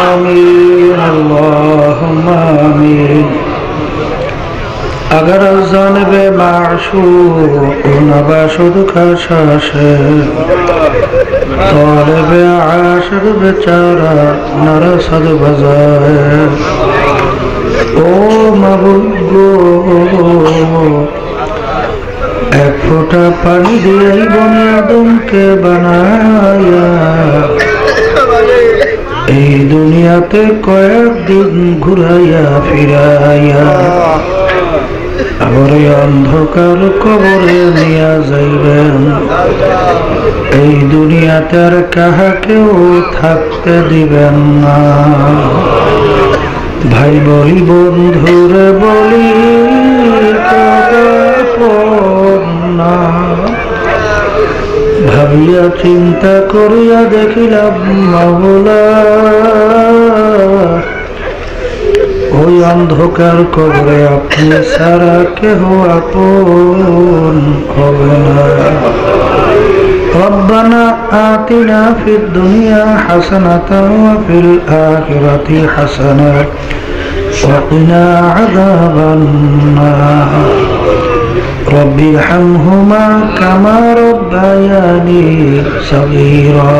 आमीन अल्लाहुम्मा आमीन। अगर जानबे माशूक नबाशुद खाशाशे तालिबे आशिक बेचारा नरसद बजाए। ओ माबूद गो एक फोटा पानी दिए बने आदम के बनाया। এই দুনিয়াতে কয়েকদিন ঘুরাইয়া ফিরাইয়া আবার এই অন্ধকার কবরে নিয়া যাইবেন। এই দুনিয়াতে আর কাহাকেও থাকতে দিবেন না। ভাই বলি বন্ধুরে বলি না, ভাবিয়া চিন্তা করিয়া দেখিলাম মাওলা ওই অন্ধকার কবরে আপনি ছাড়া কেহ আপন হবে না। রব্বানা আতিনা ফিদ দুনিয়া হাসানাতাও ওয়া ফিল আখিরাতি হাসানাতাও ওয়া কিনা আযাবান নার। رب ارحمهما كما ربياني صغيرا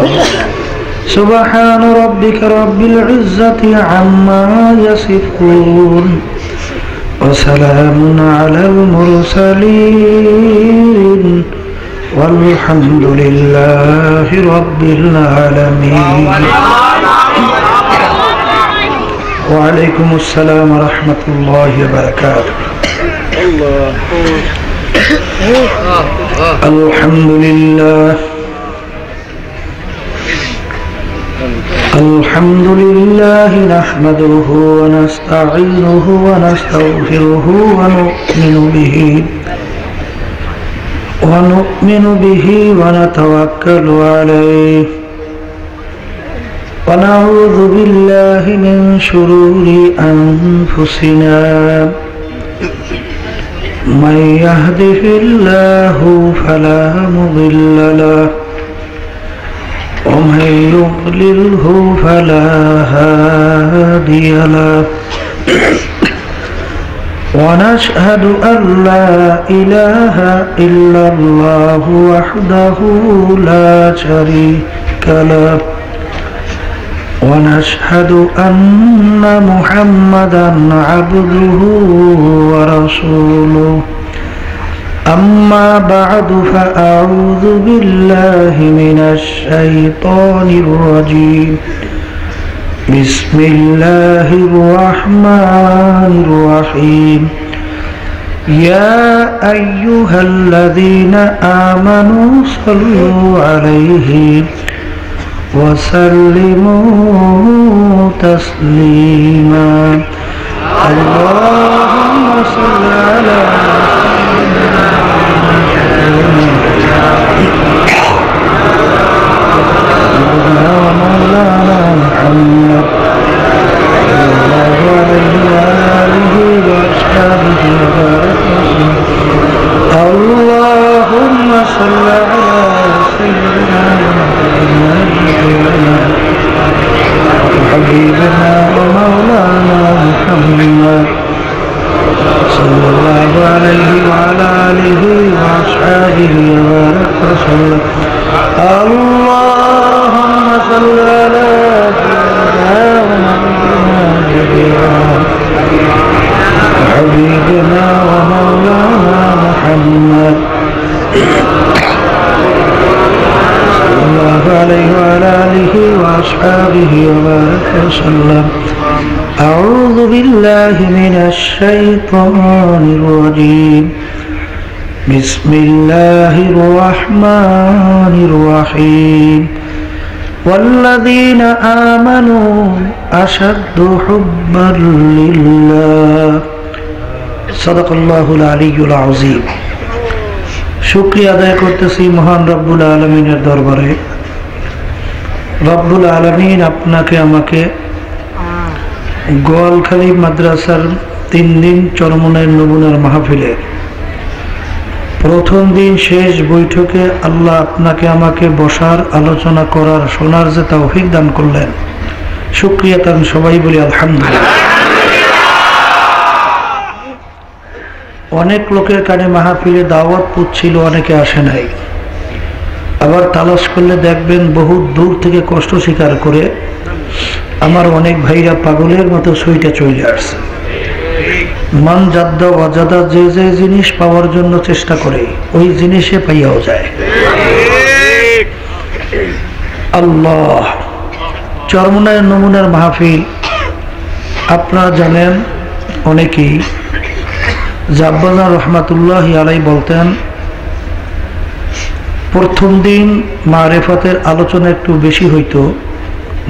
سبحان ربك رب العزة عما يصفون وسلام على المرسلين والحمد لله رب العالمين. وعليكم السلام ورحمة الله وبركاته. الحمد لله الحمد لله نحمده ونستعينه ونستغفره ونؤمن به ونتوكل عليه ونعوذ بالله من شرور أنفسنا من يهده الله فلا مضل له ومن يضلله فلا هادي له ونشهد أن لا إله إلا الله وحده لا شريك له ونشهد أن محمدا عبده ورسوله. أما بعد فأعوذ بالله من الشيطان الرجيم. بسم الله الرحمن الرحيم. يا أيها الذين آمنوا صلوا عليه وسلموا تسليما. اللهم صل على سيدنا ومولانا محمد صلى الله عليه وعلى آله وأصحابه وبارك وسلم. اللهم صل على سيدنا حبيبنا ومولانا محمد صلى الله عليه وعلى آله وأصحابه وبارك وسلم. اللهم صل على سيدنا حبيبنا ومولانا محمد صلى الله عليه وعلى آله وأصحابه وبارك وسلم. أعوذ بالله من الشيطان الرجيم. بسم الله الرحمن الرحيم. والذين آمنوا أشد حبا لله. صدق الله العلي العظيم. শুকরিয়া আদায় করতেছি মহান রব্বুল আলামিনের দরবারে। রব্বুল আলামিন আপনাকে আমাকে গোয়ালখালী মাদ্রাসার 3 দিন চরমনের নমুনার মাহফিলে প্রথম দিন শেষ বৈঠকে আল্লাহ আপনাকে আমাকে বসার, আলোচনা করার, শোনার যে তৌফিক দান করলেন, শুকরিয়া তার সবাই বলি আলহামদুলিল্লাহ। অনেক লোকের কানে মাহফিলে দাওয়াত পুচ্ছিল, অনেকে আসে নাই। আবার তালাশ করলে দেখবেন বহু দূর থেকে কষ্ট স্বীকার করে আমার অনেক ভাইরা পাগলের মতো সইটা চলে আসছে। মান জাদ্দা ওয়াজাদা, যে যে জিনিস পাওয়ার জন্য চেষ্টা করে ওই জিনিসে পাইয়াও যায়। আল্লাহ, চরমনায়ের নমুনার মাহফিল আপনারা জানেন অনেকেই। জাব্বাজান রহমাতুল্লাহি আলাইহি বলতেন, প্রথম দিন মারেফাতের আলোচনা একটু বেশি হইতো,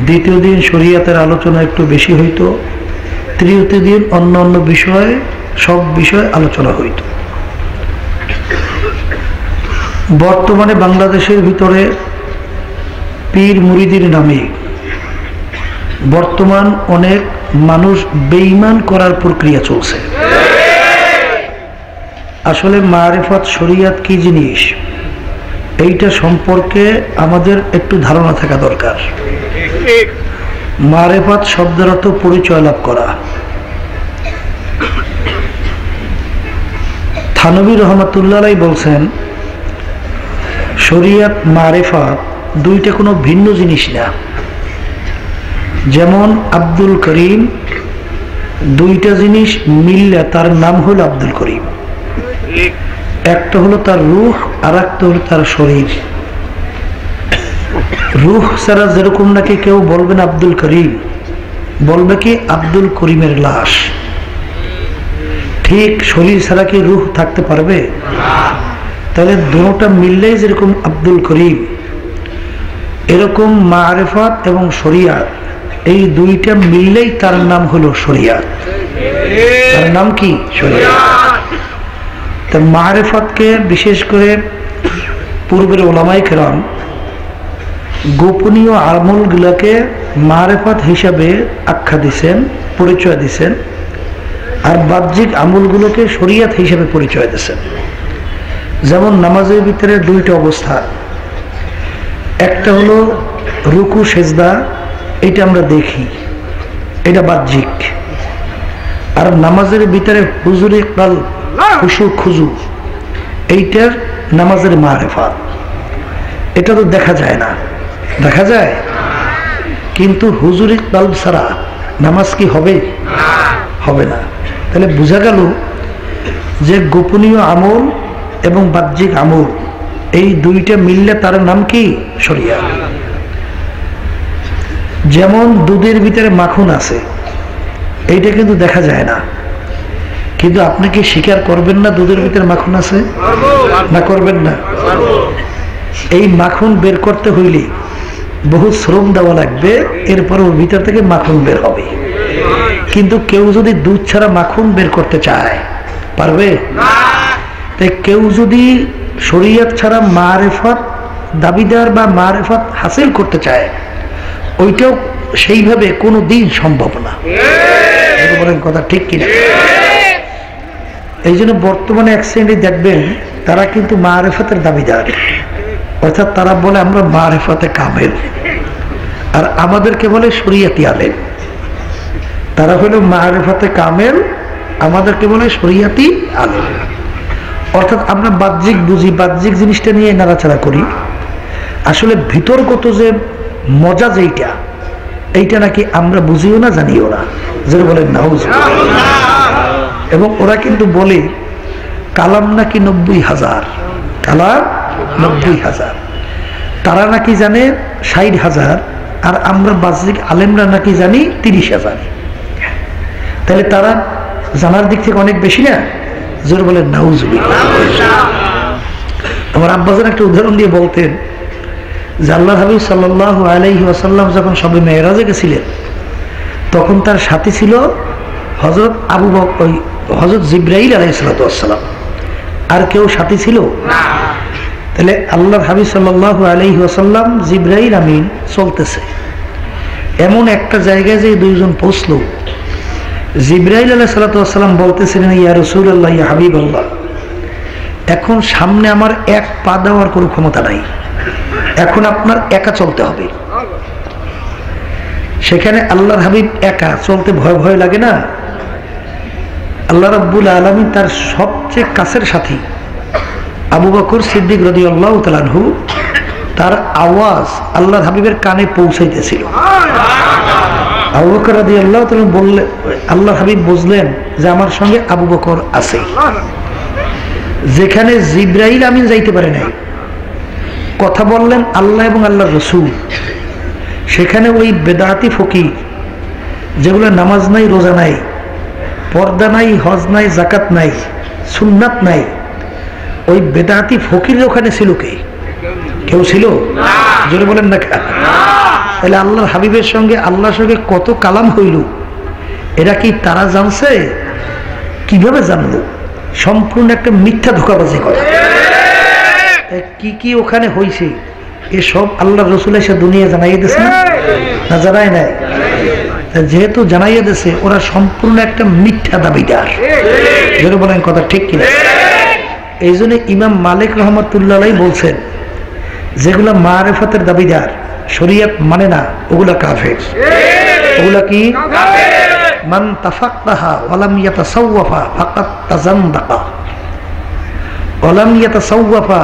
দ্বিতীয় দিন শরীয়তের আলোচনা একটু বেশি হইতো, তৃতীয় দিন অন্য অন্য বিষয়, সব বিষয় আলোচনা হইত। বর্তমানে বাংলাদেশের ভিতরে পীর মুরিদির নামে বর্তমান অনেক মানুষ বেঈমান করার প্রক্রিয়া চলছে। আসলে মারিফাত শরীয়ত কি জিনিস এইটা সম্পর্কে আমাদের একটু ধারণা থাকা দরকার। মারিফাত শব্দের অর্থ পরিচয় লাভ করা। থানবী রহমাতুল্লাহ আলাইহি বলছেন, শরীয়ত মারিফাত দুইটা কোনো ভিন্ন জিনিস না। যেমন আব্দুল করিম, দুইটা জিনিস মিললে তার নাম হলো আব্দুল করিম। একটা হলো তার রূহ, আর একটা হলো তার শরীর। রূহ ছাড়া যেরকম নাকি কেউ বলবে না আব্দুল করিম, বলবে কি আব্দুল করিমের লাশ। ঠিক শরীর ছাড়া কি রূহ থাকতে পারবে? তাহলে দুটোটা মিললেই যেরকম আব্দুল করিম, এরকম মারিফাত এবং শরিয়াত এই দুইটা মিললেই তার নাম হলো শরিয়াত। তার নাম কি? শরিয়াত। তার মারিফাতকে বিশেষ করে পূর্বের ওলামায়ে কেরাম গোপনীয় আমলগুলোকে মারিফাত হিসাবে আখ্যা দিয়েছেন, পরিচয় দিয়েছেন, আর বাহ্যিক আমলগুলোকে শরিয়াত হিসাবে পরিচয় দিয়েছেন। যেমন নামাজের ভিতরে দুইটা অবস্থা, একটা হলো রুকু সেজদা, এটা আমরা দেখি, এটা বাহ্যিক। আর নামাজের ভিতরে হুজুরে কালব, খুশু খুজু, এইটার নামাজের মারিফাত। এটা তো দেখা যায় না, দেখা যায় কিন্তু হুজুরে কালব ছাড়া নামাজ কি হবে? হবে না। তাহলে বোঝা গেল যে গোপনীয় আমল এবং বাহ্যিক আমল এই দুইটা মিললে তার নাম কি? শরিয়াত। যেমন দুধের ভিতরে মাখন আছে, এইটা কিন্তু দেখা যায় না, কিন্তু আপনি কি স্বীকার করবেন না দুধের ভিতরে মাখন আছে? না করবেন না? এই মাখন বের করতে হইলে বহু শ্রম দেওয়া লাগবে, এরপর ওর ভিতর থেকে মাখন বের হবে। কিন্তু কেউ যদি দুধ ছাড়া মাখন বের করতে চায়, পারবে? তাই কেউ যদি শরীয়ত ছাড়া মারিফাত দাবিদার বা মারিফাত হাসিল করতে চায়, ওইটাও সেইভাবে কোনো দিন সম্ভব না। বলেন কথা ঠিক কিনা? এই জন্য বর্তমানে এক শ্রেণী দেখবেন তারা কিন্তু মারিফাতের দাবিদার, অর্থাৎ তারা বলে আমরা মারিফাতে কামেল, আর আমাদেরকে বলে শরিয়াতি আলেম। তারা হলো মারিফাতে কামেল, আমাদেরকে বলে শরিয়াতি আলেম। অর্থাৎ আমরা বাহ্যিক বুঝি, বাহ্যিক জিনিসটা নিয়ে নাড়াচাড়া করি, আসলে ভিতরগত যে মজা যেইটা, এইটা নাকি আমরা বুঝিও না, জানিও না। যেটা বলেন নাউজুবিল্লাহ। এবং ওরা কিন্তু বলে কালাম নাকি 90,000, কালাম 90,000, তারা নাকি জানে 60,000, আর আমরা বাহ্যিক আলেমরা নাকি জানি 30,000। তাহলে তারা জানার দিক থেকে অনেক বেশি না? জোর বলেন নাউজুবিল্লাহ। আমার আব্বাজান একটা উদাহরণ দিয়ে বলতেন যে আল্লাহর হাবিব সাল্লাল্লাহু আলাইহি ওয়াসাল্লাম যখন সবে মেরাজে গেছিলেন, তখন তার সাথী ছিল হযরত আবু বকর, হযরত জিবরাইল আলাইহিস সালাম। আর কেউ সাথী ছিল না। তাহলে আল্লাহর হাবিব সাল্লাল্লাহু আলাইহি ওয়াসাল্লাম, জিবরাইল আমিন চলতেছে, এমন একটা জায়গায় যে দুইজন পৌঁছলো। জিবরাইল আলাইহিস সালাম বলতেছিলেন, ইয়া রাসূলুল্লাহ, ইয়া হাবিবাল্লাহ, এখন সামনে আমার এক পা দেওয়ার কোনো ক্ষমতা নাই, এখন আপনার একা চলতে হবে। সেখানে আল্লাহর হাবিব একা চলতে ভয় ভয় লাগে না? আল্লাহ রাব্বুল আলামিন তার সবচেয়ে কাছের সাথী আবু বকর সিদ্দিক রাদিয়াল্লাহু তাআলা আনহু, তার আওয়াজ আল্লাহর হাবিবের কানে পৌঁছাইতেছিল। আবু বকর রাদিয়াল্লাহু তাআলা বললেন, আল্লাহর হাবিব বুঝলেন যে আমার সঙ্গে আবু বকর আছে। যেখানে জিবরাইল আমিন যাইতে পারে নাই, কথা বললেন আল্লাহ এবং আল্লাহর রাসূল, সেখানে ওই বেদাতি ফকির যেগুলো নামাজ নাই, রোজা নাই, পর্দা নাই, হজ নাই, যাকাত নাই, সুন্নাত নাই, ওই বেদাতি ফকির ওখানে ছিল কে? কেউ ছিল? জোরে বলেন না। তাহলে আল্লাহর হাবিবের সঙ্গে আল্লাহর সঙ্গে কত কালাম হইল, এরা কি তারা জানছে? কিভাবে জানলো? সম্পূর্ণ একটা মিথ্যা ধোঁকাবাজি করা। কি কি ওখানে হয়েছে এসব আল্লাহ রসুল এসে দুনিয়া জানাইয়া দিয়েছে না জানাই নাই? যেহেতু জানাইয়া দিয়েছে, ওরা সম্পূর্ণ একটা মিথ্যা দাবিদার। যেটা বলেন কথা ঠিক কিনা? এই জন্য ইমাম মালিক রহমতুল্লাহ বলছেন, যেগুলা মারিফাতের দাবিদার, শরীয়ত মানে না, ওগুলা কাফের। ওগুলা কি? মান তাফাক্কাহা ওয়ালাম ইয়াতাসাওয়াফা ফাকাদ তাজান্দাকা, ওয়ালাম ইয়াতাসাওয়াফা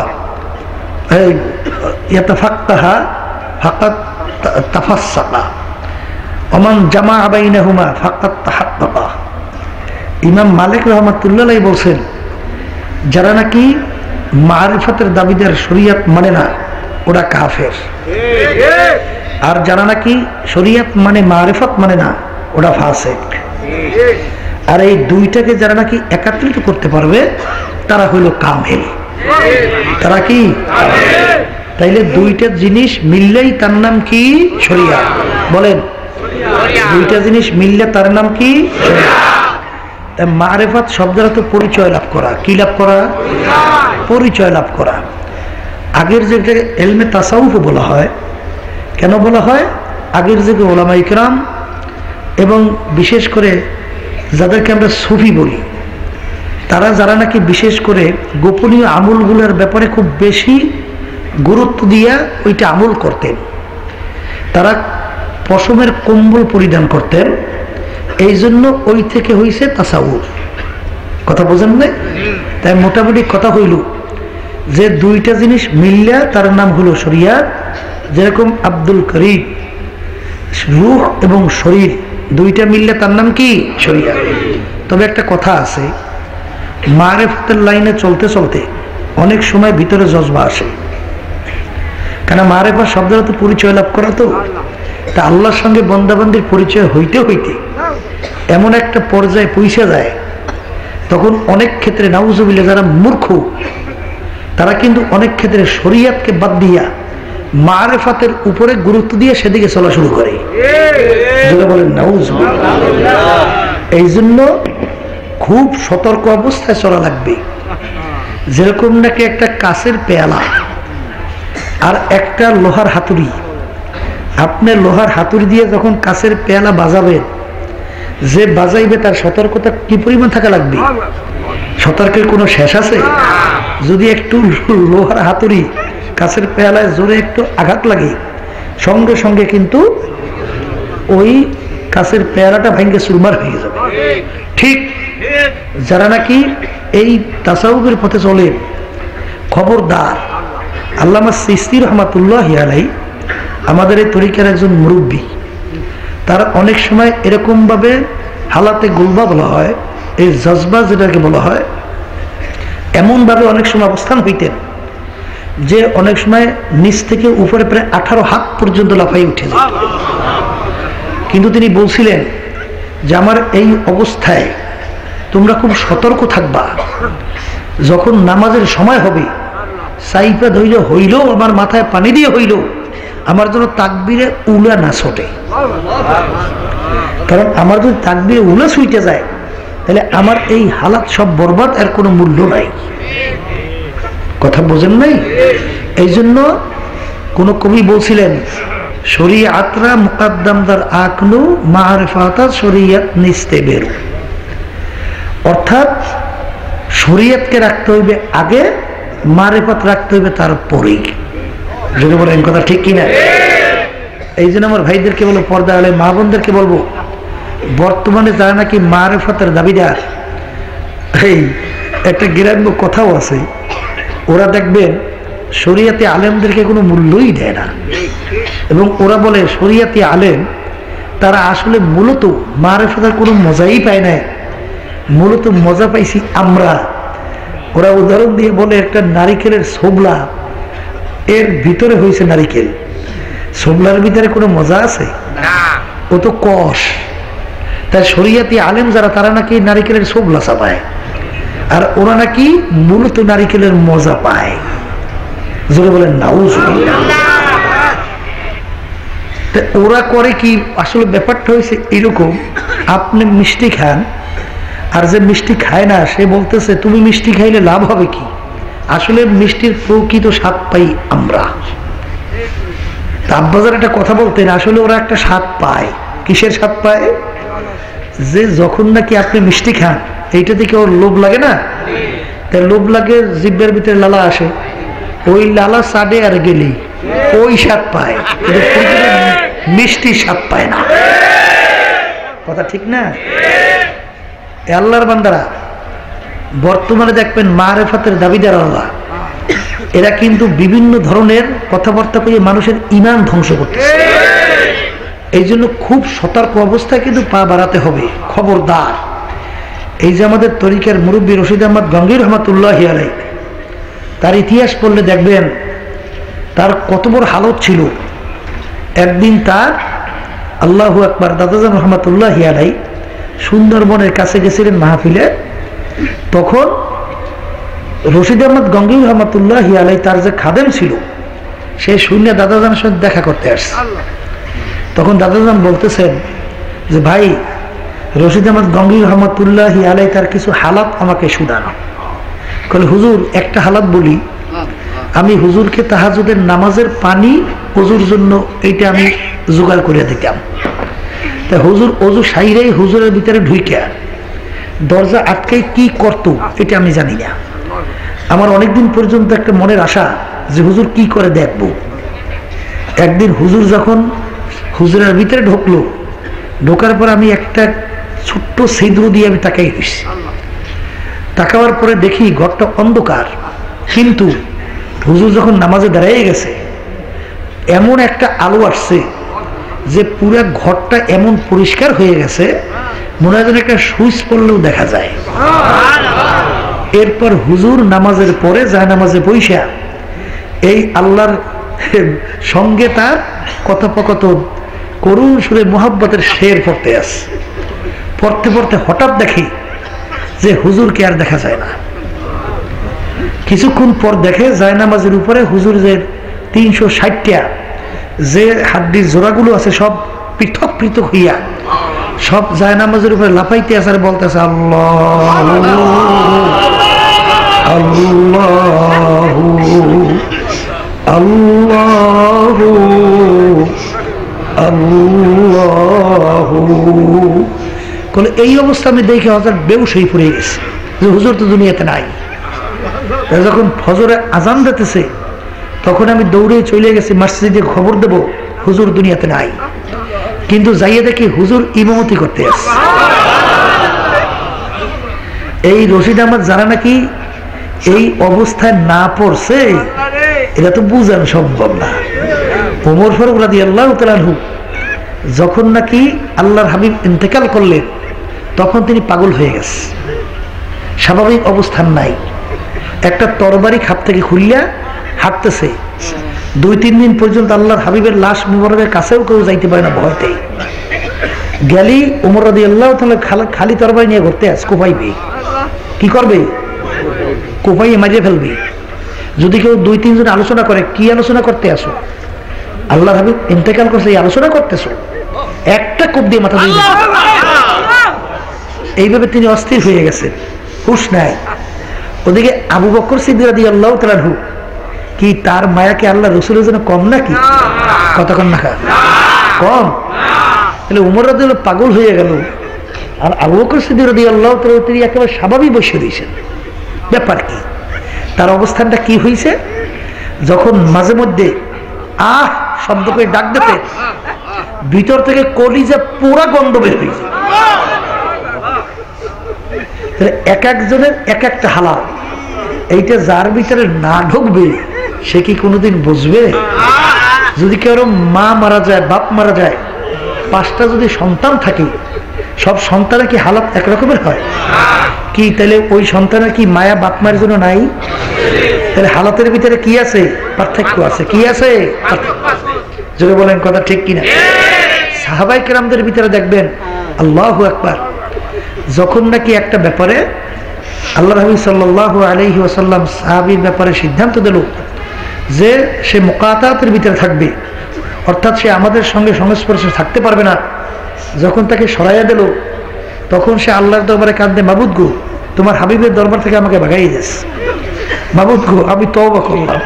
ইয়াতাফাক্কাহা ফাকাদ তাফাসসাকা, ওমান জামা বাইনাহুমা ফাকাদ তাহাক্কাকা। ইমাম মালিক রহমতুল্লাহ বলছেন, যারা নাকি মারিফাতের দাবিদার, শরীয়ত মানে না, ওরা কাফের। আর যারা নাকি শরীয়ত মানে, মারিফত মানে না, ওরা ফাসিক। আর এই দুইটাকে যারা নাকি একত্রিত করতে পারবে, তারা হইল কামেল। তারা কি? তাইলে দুইটা জিনিস মিললেই তার নাম কি? শরীয়ত। বলেন, দুইটা জিনিস মিললে তার নাম কি? মারিফত শব্দটা তো পরিচয় লাভ করা। কি লাভ করা? পরিচয় লাভ করা। আগের যেটাকে ইলমে তাসাউফ বলা হয়, কেন বলা হয়? আগের যে উলামায়ে কিরাম এবং বিশেষ করে যাদেরকে আমরা সুফি বলি, তারা যারা নাকি বিশেষ করে গোপনীয় আমলগুলোর ব্যাপারে খুব বেশি গুরুত্ব দিয়া ওইটা আমল করতেন। তারা পশমের কম্বল পরিধান করতেন, এই জন্য ওই থেকে হইছে তাসাউফ। কথা বোঝেন না? তাই মোটামুটি কথা হইল যে দুইটা জিনিস মিললে তার নাম হলো শরীয়ত। যেরকম আব্দুল করিম, রূহ এবং শরীর দুইটা মিললে তার নাম কি? শরীয়ত। তবে একটা কথা আছে, মারিফতের লাইনে চলতে চলতে অনেক সময় ভিতরে জজবা আসে। কেন? মারিফত শব্দটা তো পরিচয় লাভ করা, তো তা আল্লাহর সঙ্গে বন্দাবান্দির পরিচয় হইতে হইতে এমন একটা পর্যায়ে পৌঁছে যায়, তখন অনেক ক্ষেত্রে নাউজুবিল্লাহ যারা মূর্খ, তারা কিন্তু অনেক ক্ষেত্রে শরীয়তকে বাদ দিয়া মারিফতের উপরে গুরুত্ব দিয়ে সেদিকে চলা শুরু করে। যেটা বলেন নাউজুবিল্লাহ। এই জন্য খুব সতর্ক অবস্থায় চলা লাগবে। যেরকম নাকি একটা কাঁচের পেয়ালা আর একটা লোহার হাতুড়ি, আপনি লোহার হাতুড়ি দিয়ে যখন কাঁচের পেয়ালা বাজাবেন, যে বাজাইবে তার সতর্কতা কি পরিমাণ থাকা লাগবে? সতর্কের কোনো শেষ আছে? যদি একটু লোহার হাতুড়ি কাঁচের পেয়ালায় জোরে একটু আঘাত লাগে, সঙ্গে সঙ্গে কিন্তু ওই কাঁচের পেয়ালাটা ভেঙে চুরমার হয়ে যাবে। ঠিক যারা নাকি এই তাসাউফের পথে চলে, খবরদার। আল্লামা সিস্তি রহমাতুল্লাহি আলাইহি আমাদের এই তরিকার একজন মুরব্বী, তার অনেক সময় এরকম ভাবে হালাতে গুলবা বলা হয়, এই জজবা যেটাকে বলা হয়, এমন ভাবে অনেক সময় অবস্থান হইতেন যে অনেক সময় নিচ থেকে উপরে প্রায় 18 হাত পর্যন্ত লাফাই উঠে যেত। কিন্তু তিনি বলছিলেন যে আমার এই অবস্থায় তোমরা খুব সতর্ক থাকবা, যখন নামাজের সময় হবে সাইপা ধইল হইল, আমার মাথায় পানি দিয়ে হইল, আমার জন্য তাকবীরে উলা না ছোটে। কারণ আমার যদি তাকবীরে উলা ছুটে যায়, তাহলে আমার এই হালাত সব বরবাদ, আর কোনো মূল্য নাই। কথা বোঝেন নাই? এই জন্য কোন কবি বলছিলেন, শরীআতরা মুকাদ্দামদার আকলু মারিফাতা শরীয়ত নিস্তে বেরু। অর্থাৎ শরীয়তকে রাখতে হইবে আগে, মারিফত রাখতে হইবে তারপরেই। যদি বলেন কথা ঠিক কিনা? এই জন্য আমার ভাইদেরকে বলবো, পর্দা আলে মা বোনদেরকে বলবো, বর্তমানে যারা নাকি মারেফতের দাবিদার, এই একটা গ্রাম্য কথাও আছে, ওরা দেখবেন শরিয়াতে আলেমদেরকে কোনো মূল্যই দেয় না, এবং ওরা বলে শরিয়াতে আলেম তারা আসলে মূলত মারেফতের কোনো মজাই পায় না, মূলত মজা পাইছি আমরা। ওরা উদাহরণ দিয়ে বলে, একটা নারিকেলের ছোবলা, এর ভিতরে হয়েছে নারিকেল, ছোবলার ভিতরে কোনো মজা আছে? ও তো কষ। তাই শরিয়াতি আলেম যারা, তারা নাকি নারিকেলের ছোবলা চাপায়, আর ওরা নাকি মূলত নারিকেলের মজা পায়। জোরে বলেন নাউজুবিল্লাহ। ওরা করে কি, আসলে ব্যাপারটা হয়েছে এরকম, আপনি মিষ্টি খান, আর যে মিষ্টি খায় না সে বলতেছে তুমি মিষ্টি খাইলে লাভ হবে কি? আসলে মিষ্টির প্রকৃত স্বাদ পাই আমরা। আব্বাজার একটা কথা বলতেন, আসলে ওরা একটা স্বাদ পায়। কিসের স্বাদ পায়? যে যখন নাকি আপনি মিষ্টি খান, এইটা থেকে ওর লোভ লাগে না, তাই লোভ লাগে, জিভের ভিতরে লালা আসে, ওই লালা সাডে আর গেলি ওই স্বাদ পায়, মিষ্টির স্বাদ পায় না। কথা ঠিক না? আল্লাহর বান্দারা, বর্তমানে দেখবেন মারেফাতের দাবিদার আল্লাহ, এরা কিন্তু বিভিন্ন ধরনের কথাবার্তা করে মানুষের ঈমান ধ্বংস করতেছে। এই জন্য খুব সতর্ক অবস্থায় কিন্তু পা বাড়াতে হবে, খবরদার। এই যে আমাদের তরিকার মুরব্বী রশিদ আহমদ গঙ্গী রহমতুল্লাহি আলাইহি, তার ইতিহাস পড়লে দেখবেন তার কত বড় হালত ছিল। একদিন তার আল্লাহু আকবার দাদাজান রহমতুল্লাহি আলাইহি সুন্দরবনের কাছে গেছিলেন মাহফিলে। তখন রশিদ আহমদ গঙ্গী রহমতুল্লাহি আলাইহি তার যে খাদেম ছিল, সে শূন্য দাদাজানের সাথে দেখা করতে আসছে। তখন দাদাজান বলতেছেন যে, ভাই রশিদ আহমদ গঙ্গী রহমতুল্লাহি আলাইহি তার কিছু হালাত আমাকে শুনানো। বলে, হুজুর একটা হালাত বলি, আমি হুজুরকে তাহাজ্জুদের নামাজের পানি ওযুর জন্য এইটা আমি জোগাড় করে দিতাম। তা হুজুর ওযু সাইরেই হুজুরের ভিতরে ঢুইকা দরজা আটকাই কি করত এটা আমি জানি না। আমার অনেকদিন পর্যন্ত একটা মনের আশা যে হুজুর কি করে দেখব। একদিন হুজুর যখন হুজুরের ভিতরে ঢুকলো, ঢোকার পর আমি একটা ছোট্ট ছিদ্র দিয়ে আমি তাকাই দিছি। তাকাবার পরে দেখি ঘরটা অন্ধকার, কিন্তু হুজুর যখন নামাজে দাঁড়িয়ে গেছে, এমন একটা আলো আসছে যে পুরা ঘরটা এমন পরিষ্কার হয়ে গেছে, মনে হয় যেন একটা সুইচ পড়লেও দেখা যায়। এরপর হুজুর নামাজের পরে যায় নামাজে বৈশা এই আল্লাহর সঙ্গে তার কথোপকথন করুণ সুরে মোহাব্বতের শের পড়তে আসে। পড়তে পড়তে হঠাৎ দেখি যে হুজুরকে আর দেখা যায় না। কিছুক্ষণ পর দেখে জায়নামাজের উপরে হুজুর যে 360টা যে হাড্ডির জোড়াগুলো আছে সব পৃথক পৃথক হইয়া সব জায়নামাজের উপরে লাফাইতে আছে আর বলতেছে আল্লাহ আল্লাহ আল্লাহ আল্লাহ। এই অবস্থা আমি দেখে হযরত বেহুশ হয়ে পড়ে গেছে যে হুজুর তো দুনিয়াতে নাই। যখন ফজরে আজান দিতেছে তখন আমি দৌড়ে চলে গেছি মসজিদে, খবর দেব হুজুর দুনিয়াতে নাই। কিন্তু যাইয়ে দেখি হুজুর ইমামতি করতে আসছে। এই রশিদ আহমদ যারা নাকি এই অবস্থায় না পড়ছে, এটা তো বুঝানো সম্ভব না। ওমর ফারুক রাদিয়াল্লাহু তাআলা আনহু যখন নাকি আল্লাহর হাবিব ইন্তেকাল করলেন, তখন তিনি পাগল হয়ে গেছে, স্বাভাবিক অবস্থান নাই। একটা তরবারি খাপ থেকে খুলিয়া হাঁটতেছে। 2-3 দিন পর্যন্ত আল্লাহর হাবিবের লাশ মুবারকের কাছেও কেউ যাইতে পারে না ভয়তে। গেলি ওমর রাদিয়াল্লাহু তাআলা খালি তরবারি নিয়ে ঘুরতে আস, কোপাইবে। কি করবে? কোপাইয়ে মারিয়ে ফেলবে। যদি কেউ 2-3 জন আলোচনা করে, কি আলোচনা করতে আসো? আল্লাহর হাবিব ইন্তেকাল করছে, এই আলোচনা করতেছো? একটা কোপ দিয়ে মাথা দিয়ে এইভাবে তিনি অস্থির হয়ে গেছেন, হুঁশ নাই। ওদিকে আবু বকর সিদ্দিক রাদিয়াল্লাহু তাআলা আনহু, কি তার মায়াকে আল্লাহ রাসূলের জন্য কম নাকি? কতক্ষণ না কম? তাহলে উমর রাদিয়াল্লাহু পাগল হয়ে গেল, আর আবু বকর সিদ্দিক রাদিয়াল্লাহু তাআলা তিনি একেবারে স্বাভাবিক বসে রয়েছেন। ব্যাপার কি? তার অবস্থানটা কি হয়েছে? যখন মাঝে মধ্যে আহ শব্দ করে ডাক দিতে ভিতর থেকে কলিজা পুরা গন্ধ বের হয়েছে। এক একজনের এক একটা হালাত, এইটা যার ভিতরে না ঢুকবে সে কি কোনোদিন বুঝবে? যদি কেউ মা মারা যায়, বাপ মারা যায়, 5টা যদি সন্তান থাকে, সব সন্তানের কি হালাত একরকমের হয় কি? তাহলে ওই সন্তানের কি মায়া বাপ মায়ের জন্য নাই? তাহলে হালাতের ভিতরে কি আছে? পার্থক্য আছে। কি আছে? যদি বলেন কথা ঠিক কিনা? সাহাবায়ে কেরামদের ভিতরে দেখবেন, আল্লাহু আকবার, যখন নাকি একটা ব্যাপারে আল্লাহ নবী সাল্লাল্লাহু আলাইহি ওয়াসাল্লাম সাহাবীর ব্যাপারে সিদ্ধান্ত দিল যে সে মুকাতাতের ভিতরে থাকবে, অর্থাৎ সে আমাদের সঙ্গে সংস্পর্শে থাকতে পারবে না, যখন তাকে সরাইয়া দিল তখন সে আল্লাহর দরবারে কাঁদে, মাবুদ গো, তোমার হাবিবের দরবার থেকে আমাকে ভাগাই দিস। মাবুদ গো, আমি তওবা করলাম,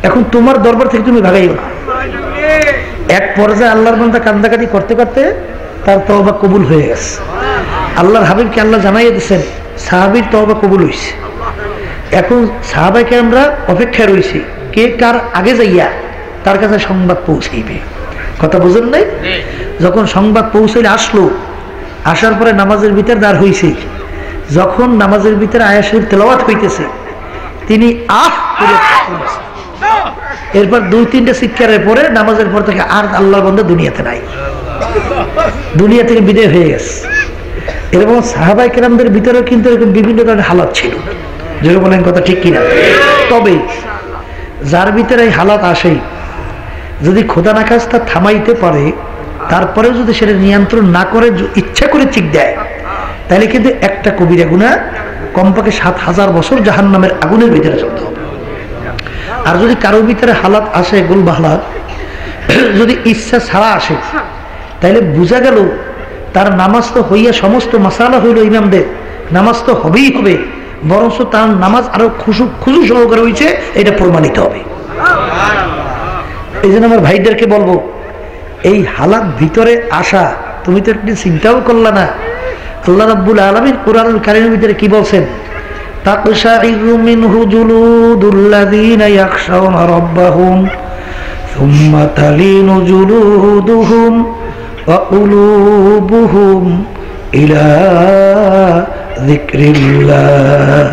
এখন তোমার দরবার থেকে তুমি ভাগাইও না। এক পর্যায়ে আল্লাহর বান্দা কান্দাকাটি করতে করতে তার তওবা কবুল হয়ে গেছে। আল্লাহর হাবিবকে আল্লাহ জানাইয়া দিচ্ছেন সাহাবীর তওবা কবুল হয়েছে। এখন সাহাবায়ে কেরামরা অপেক্ষায় রয়েছে কে কার আগে যাইয়া তার কাছে সংবাদ পৌঁছাইবে। কথা বুঝেন নাই? যখন সংবাদ পৌঁছাইলে আসলো, আসার পরে নামাজের ভিতর দাঁড় হয়েছে, যখন নামাজের ভিতরে আয়াত শরীফ তেলাওয়াত হইতেছে তিনি আহ করে এরপর 2-3টা চিৎকারের পরে নামাজের পর থেকে আর আল্লাহর বান্দা দুনিয়াতে নাই, দুনিয়া থেকে বিদায় হয়ে গেছে। এরকম সাহাবায়ে কেরামদের ভিতরেও কিন্তু এরকম বিভিন্ন ধরনের হালাত ছিল। যদি বলেন কথা ঠিক কিনা? তবে যার ভিতরে এই হালাত আসে, যদি খোদা না খাস্তা থামাইতে পারে, তারপরেও যদি সেটা নিয়ন্ত্রণ না করে ইচ্ছা করে চিক দেয়, তাহলে কিন্তু একটা কবিরা গুনাহ, কমপক্ষে 7000 বছর জাহান্নামের আগুনের ভিতরে চলতে হবে। আর যদি কারোর ভিতরে হালাত আসে গোলবাহালাত, যদি ইচ্ছা ছাড়া আসে, তাহলে বোঝা গেল তার নামাজ তো হইয়া সমস্ত মাসালা হইল ইমামদের, নামাজ তো হবেই হবে, বরঞ্চ তার নামাজ আরো খুশু সহকারে হয়েছে, এটা প্রমাণিত হবে। এই জন্য আমার ভাইদেরকে বলবো, এই হালাত ভিতরে আসা তুমি তো একটু চিন্তাও করলা না। আল্লাহ রাব্বুল আলামিন কুরআনুল কারীমের ভিতরে কি বলছেন? তাকশাইরু মিনহু জুলুদুল্লাযীনা ইয়াখশাউনা রাব্বাহুম সুম্মা তালিনু জুলুদুহুম ওয়া কুলুবুহুম ইলা যিকরিল্লাহ।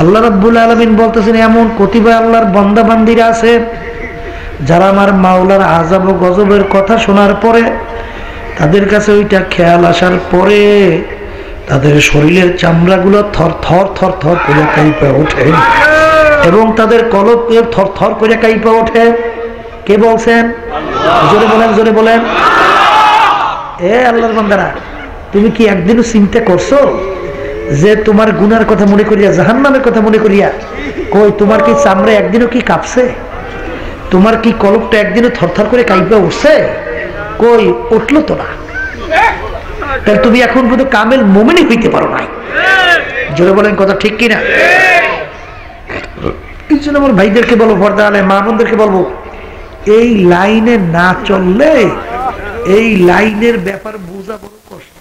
আল্লাহ রাব্বুল আলামিন বলতেছেন, এমন কতিপয় আল্লাহর বান্দা বান্দীরা আছে যারা আমার মাওলার আযাব ও গজবের কথা শোনার পরে, তাদের কাছে ওইটা খেয়াল আসার পরে তাদের শরীরের চামড়াগুলো থর থর থর থর করে কাঁপে ওঠে এবং তাদের কলব থর থর করে কাঁপে ওঠে। কে বলছেন? জোরে বলেন, জোরে বলেন। এ আল্লাহর বান্দারা, তুমি কি একদিনও চিন্তা করছো যে তোমার গুনার কথা মনে করিয়া, জাহান্নামের কথা মনে করিয়া, কই তোমার কি চামড়া একদিনও কি কাঁপছে? তোমার কি কলবটা একদিনও থরথর করে কাঁপে উঠছে? কই উঠলো তো না। তাহলে তুমি এখন পর্যন্ত কামেল মুমিনই হইতে পারো নাই। জোরে বলেন কথা ঠিক কিনা? এই জন্য আমার ভাইদেরকে বলবো, পর্দা আলে মা বোনদেরকে বলবো, এই লাইনে না চললে এই লাইনের ব্যাপার বোঝা বড় কষ্ট।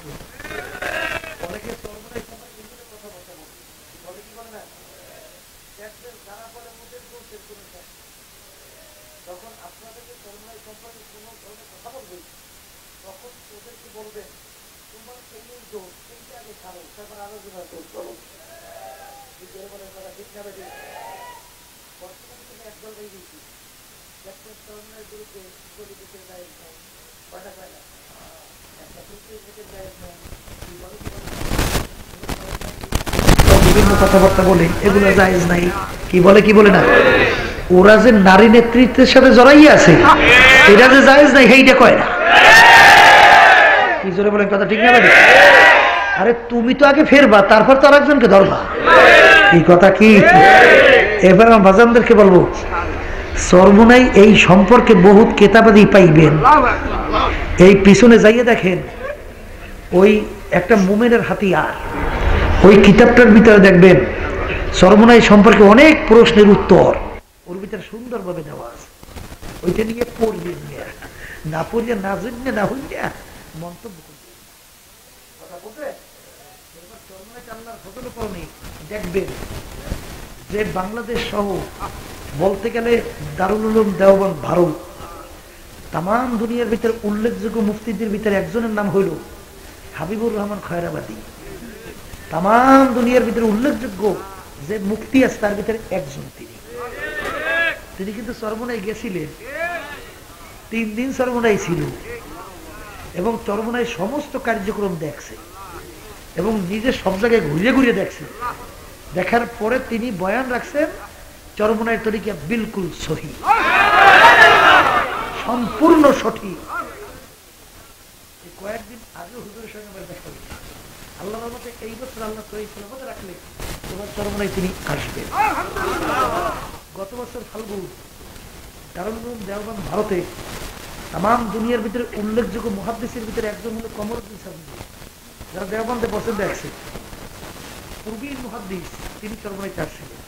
বিভিন্ন কথাবার্তা বলে, এগুলো জায়েজ নাই। কি বলে কি বলে না? ওরা যে নারী নেতৃত্বের সাথে জড়াইয়া আছে, এটা যে জায়েজ নাই সেইটা কয় না। কি জোরে বলেন কথা ঠিক না? আরে তুমি তো আগে ফেরবা, তারপর তো আরেকজনকে ধরবা। এই কথা কি? এবার আমার বাজানদেরকে বলবো, সর্বনাই এই সম্পর্কে বহুত কেতাবাদি পাইবেন। এই পিছনে যাইয়ে দেখেন, ওই একটা মুমিনের হাতিয়ার, ওই কিতাবটার ভিতরে দেখবেন সর্বনাই সম্পর্কে অনেক প্রশ্নের উত্তর ওর ভিতরে সুন্দরভাবে দেওয়া আছে। ওইটা নিয়ে পড়বেন না, পড়িয়া না জেনে না হইয়া মন্তব্য করবেন। কথা বলতে দেখবেন যে বাংলাদেশ সহ বলতে গেলে দারুল উলুম দেওবন্দ ভারত, তাম দুনিয়ার ভিতরে উল্লেখযোগ্য মুফতিদের ভিতরে একজনের নাম হইল হাবিবুর রহমান খয়রাবাদী। তাম দুনিয়ার ভিতরে উল্লেখযোগ্য যে মুফতি আছে তার ভিতরে একজন তিনি কিন্তু চরমনায় গেছিলেন, 3 দিন চরমনায় ছিল এবং চরমনায় সমস্ত কার্যক্রম দেখছে এবং নিজে সব জায়গায় ঘুরিয়ে ঘুরিয়ে দেখছে। দেখার পরে তিনি বয়ান রাখছেন চরমনায় তরিকা বিলকুল সহি, সম্পূর্ণ সঠিক। কয়েকদিন আগে হুজুরের সঙ্গে আমার দেখা হয়েছে। আল্লাহর রহমতে এই বছর আল্লাহ তৈরি সলামতে রাখলে তোমার চরমনায় তিনি আসবেন। গত বছর ফাল্গুন দারুল দেওবন্দ ভারতে তাম দুনিয়ার ভিতরে উল্লেখযোগ্য মুহাদ্দিসের ভিতরে একজন হলো কমরউদ্দিন সাহেব, যারা দেওবন্দে বসে দেখছে পূর্বীর মুহাদ্দিস, তিনি চরমনাইতে আসছিলেন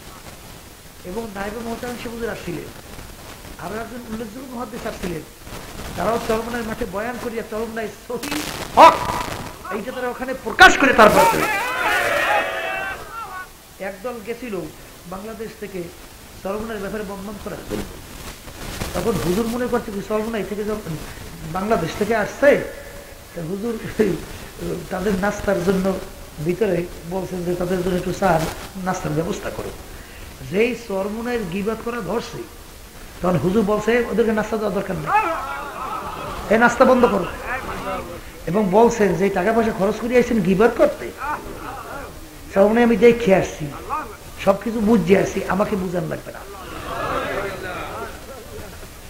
এবং নায়েবে মোহতারাম হুজুর আসছিলেন। আরো একজন উল্লেখযোগ্য মুহাদ্দিস আসছিলেন, তারাও চরমনাইয়ের মাঠে বয়ান করিয়া চরমনাই সহিহ হক এইটা তারা ওখানে প্রকাশ করে তারপর একদল গেছিল বাংলাদেশ থেকে চরমনাইয়ের ব্যাপারে বন্ধন করার জন্য। তখন হুজুর মনে করছে কি চরমনাই থেকে যখন বাংলাদেশ থেকে আসছে হুজুর তাদের নাস্তার জন্য ভিতরে বলছেন যে তাদের জন্য একটু চা নাস্তার ব্যবস্থা করো। যেই চরমনাইয়ের গীবাত করা ধরছে তখন হুজুর বলছে ওদেরকে নাস্তা দেওয়া দরকার নেই, এই নাস্তা বন্ধ করো। এবং বলছেন যে টাকা পয়সা খরচ করে আসছেন গীবাত করতে, চরমনাই আমি যেই খেয়ে আসছি সবকিছু বুঝিয়ে আসছি, আমাকে বুঝান লাগবে না,